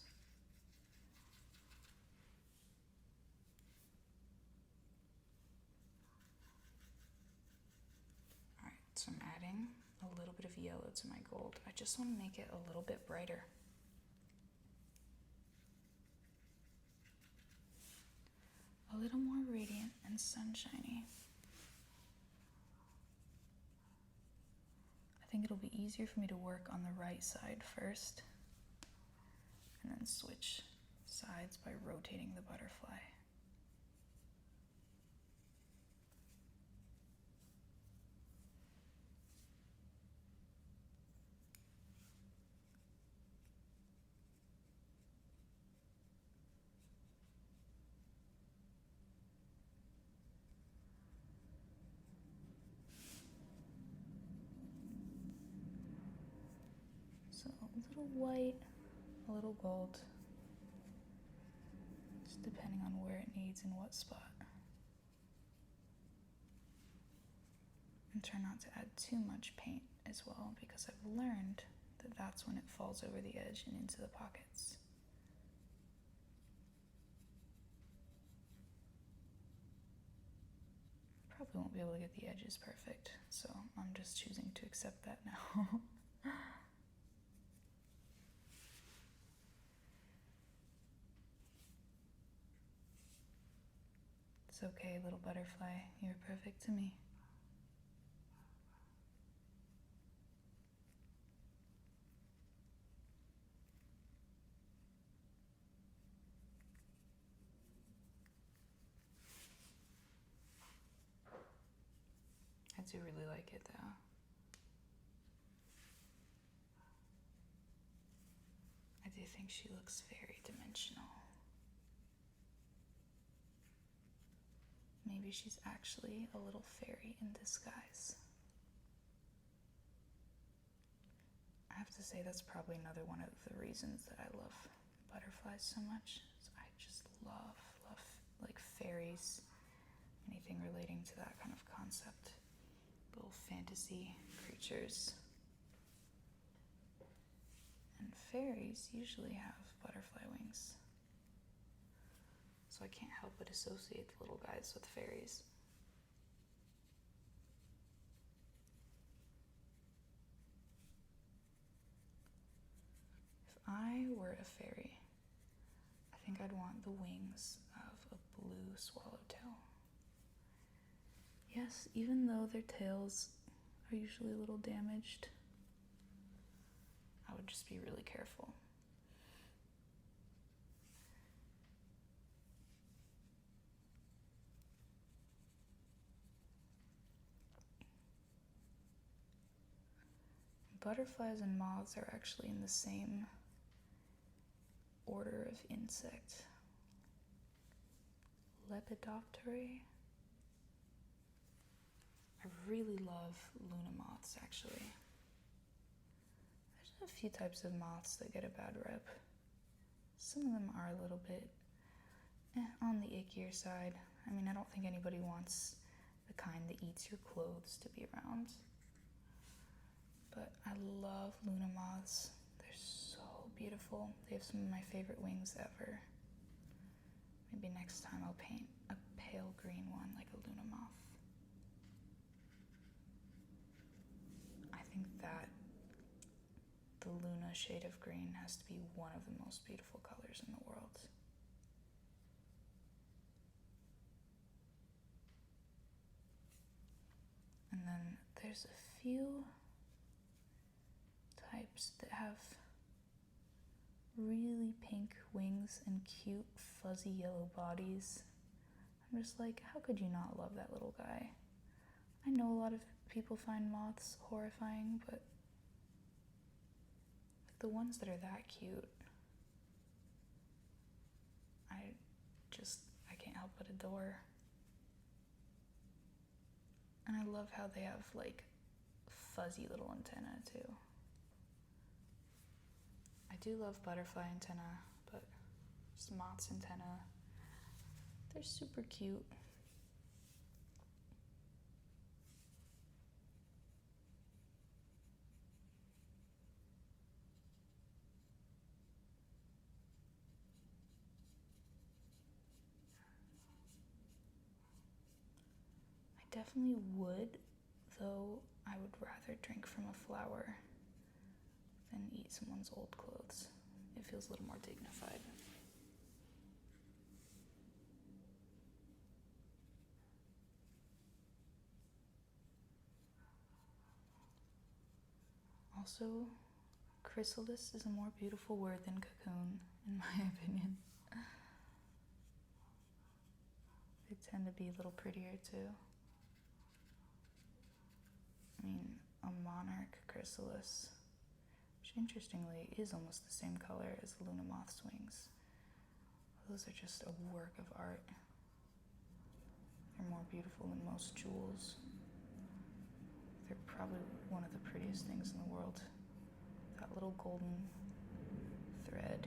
Alright, so I'm adding a little bit of yellow to my gold. I just want to make it a little bit brighter. A little more radiant and sunshiny. think it'll be easier for me to work on the right side first and then switch sides by rotating the butterfly. So a little white, a little gold, just depending on where it needs and what spot. And try not to add too much paint as well, because I've learned that that's when it falls over the edge and into the pockets. Probably won't be able to get the edges perfect, so I'm just choosing to accept that now. It's okay, little butterfly. You're perfect to me. I do really like it though. I do think she looks very dimensional. Maybe she's actually a little fairy in disguise. I have to say that's probably another one of the reasons that I love butterflies so much. I just love like fairies, anything relating to that kind of concept. Little fantasy creatures. And fairies usually have butterfly wings. So I can't help but associate the little guys with fairies. If I were a fairy, I think I'd want the wings of a blue swallowtail. Yes, even though their tails are usually a little damaged, I would just be really careful. Butterflies and moths are actually in the same order of insect. Lepidopterae. I really love Luna moths, actually. There's a few types of moths that get a bad rep. Some of them are a little bit on the ickier side. I mean, I don't think anybody wants the kind that eats your clothes to be around. But I love Luna moths. They're so beautiful. They have some of my favorite wings ever. Maybe next time I'll paint a pale green one like a Luna moth. I think that the Luna shade of green has to be one of the most beautiful colors in the world. And then there's a few types that have really pink wings and cute fuzzy yellow bodies. I'm just like, how could you not love that little guy? I know a lot of people find moths horrifying, but the ones that are that cute, I can't help but adore. And I love how they have like fuzzy little antennae too. I do love butterfly antenna, but just moth's antenna, they're super cute. I definitely would, though I would rather drink from a flower than eat someone's old clothes. It feels a little more dignified. Also, chrysalis is a more beautiful word than cocoon, in my opinion. They tend to be a little prettier too. I mean, a monarch chrysalis, which interestingly is almost the same color as Luna Moth's wings. Those are just a work of art. They're more beautiful than most jewels. They're probably one of the prettiest things in the world. That little golden thread.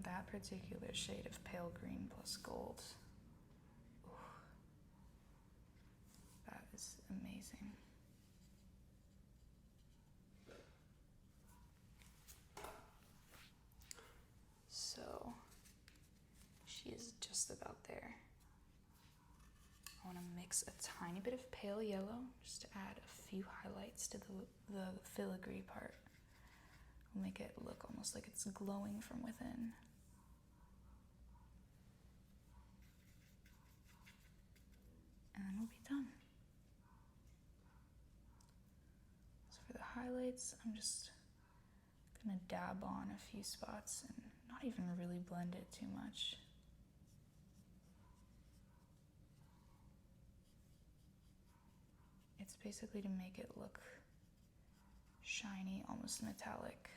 That particular shade of pale green plus gold. Ooh, that is amazing. So, she is just about there. I want to mix a tiny bit of pale yellow just to add a few highlights to the filigree part. We'll make it look almost like it's glowing from within. And then we'll be done. So for the highlights, I'm just gonna dab on a few spots and not even really blend it too much. It's basically to make it look shiny, almost metallic.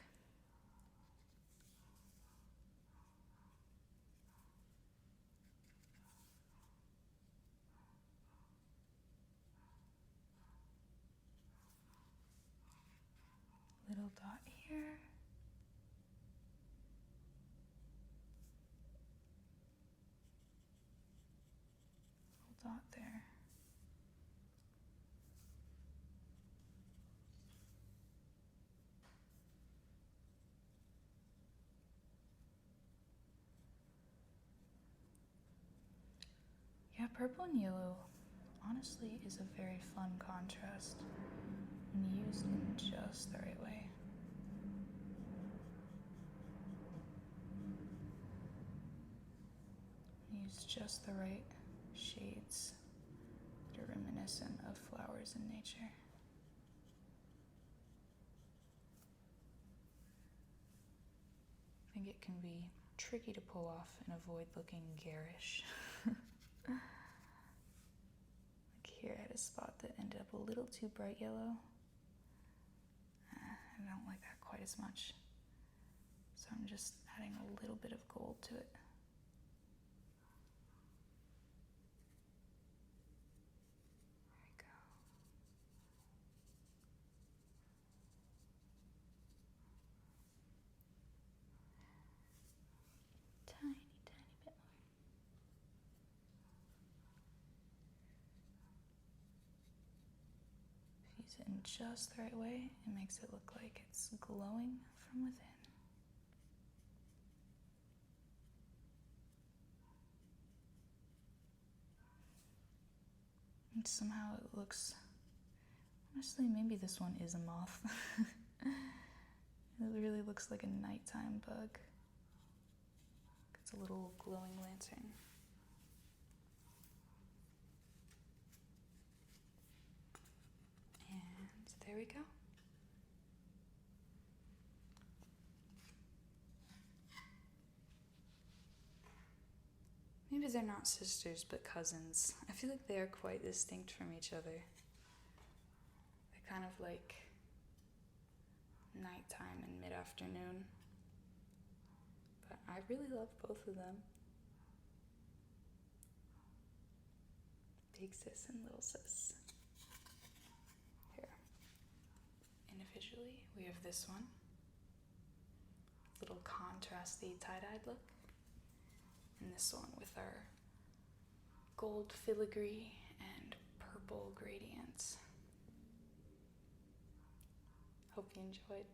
Little dot here. Little dot there. Yeah, purple and yellow honestly is a very fun contrast when used in just the right way. Use just the right shades that are reminiscent of flowers in nature. I think it can be tricky to pull off and avoid looking garish. Like here I had a spot that ended up a little too bright yellow. I don't like that quite as much. So I'm just adding a little bit of gold to it. There we go. Tiny, tiny bit more. Use it in just the right way, it makes it look like it's glowing from within. And somehow it looks, honestly, maybe this one is a moth. It really looks like a nighttime bug. It's a little glowing lantern. And there we go. Maybe they're not sisters, but cousins. I feel like they are quite distinct from each other. They're kind of like nighttime and mid-afternoon. But I really love both of them. Big sis and little sis. Here. Individually, we have this one. Little contrasty tie-dyed look. And this one with our gold filigree and purple gradients. Hope you enjoyed.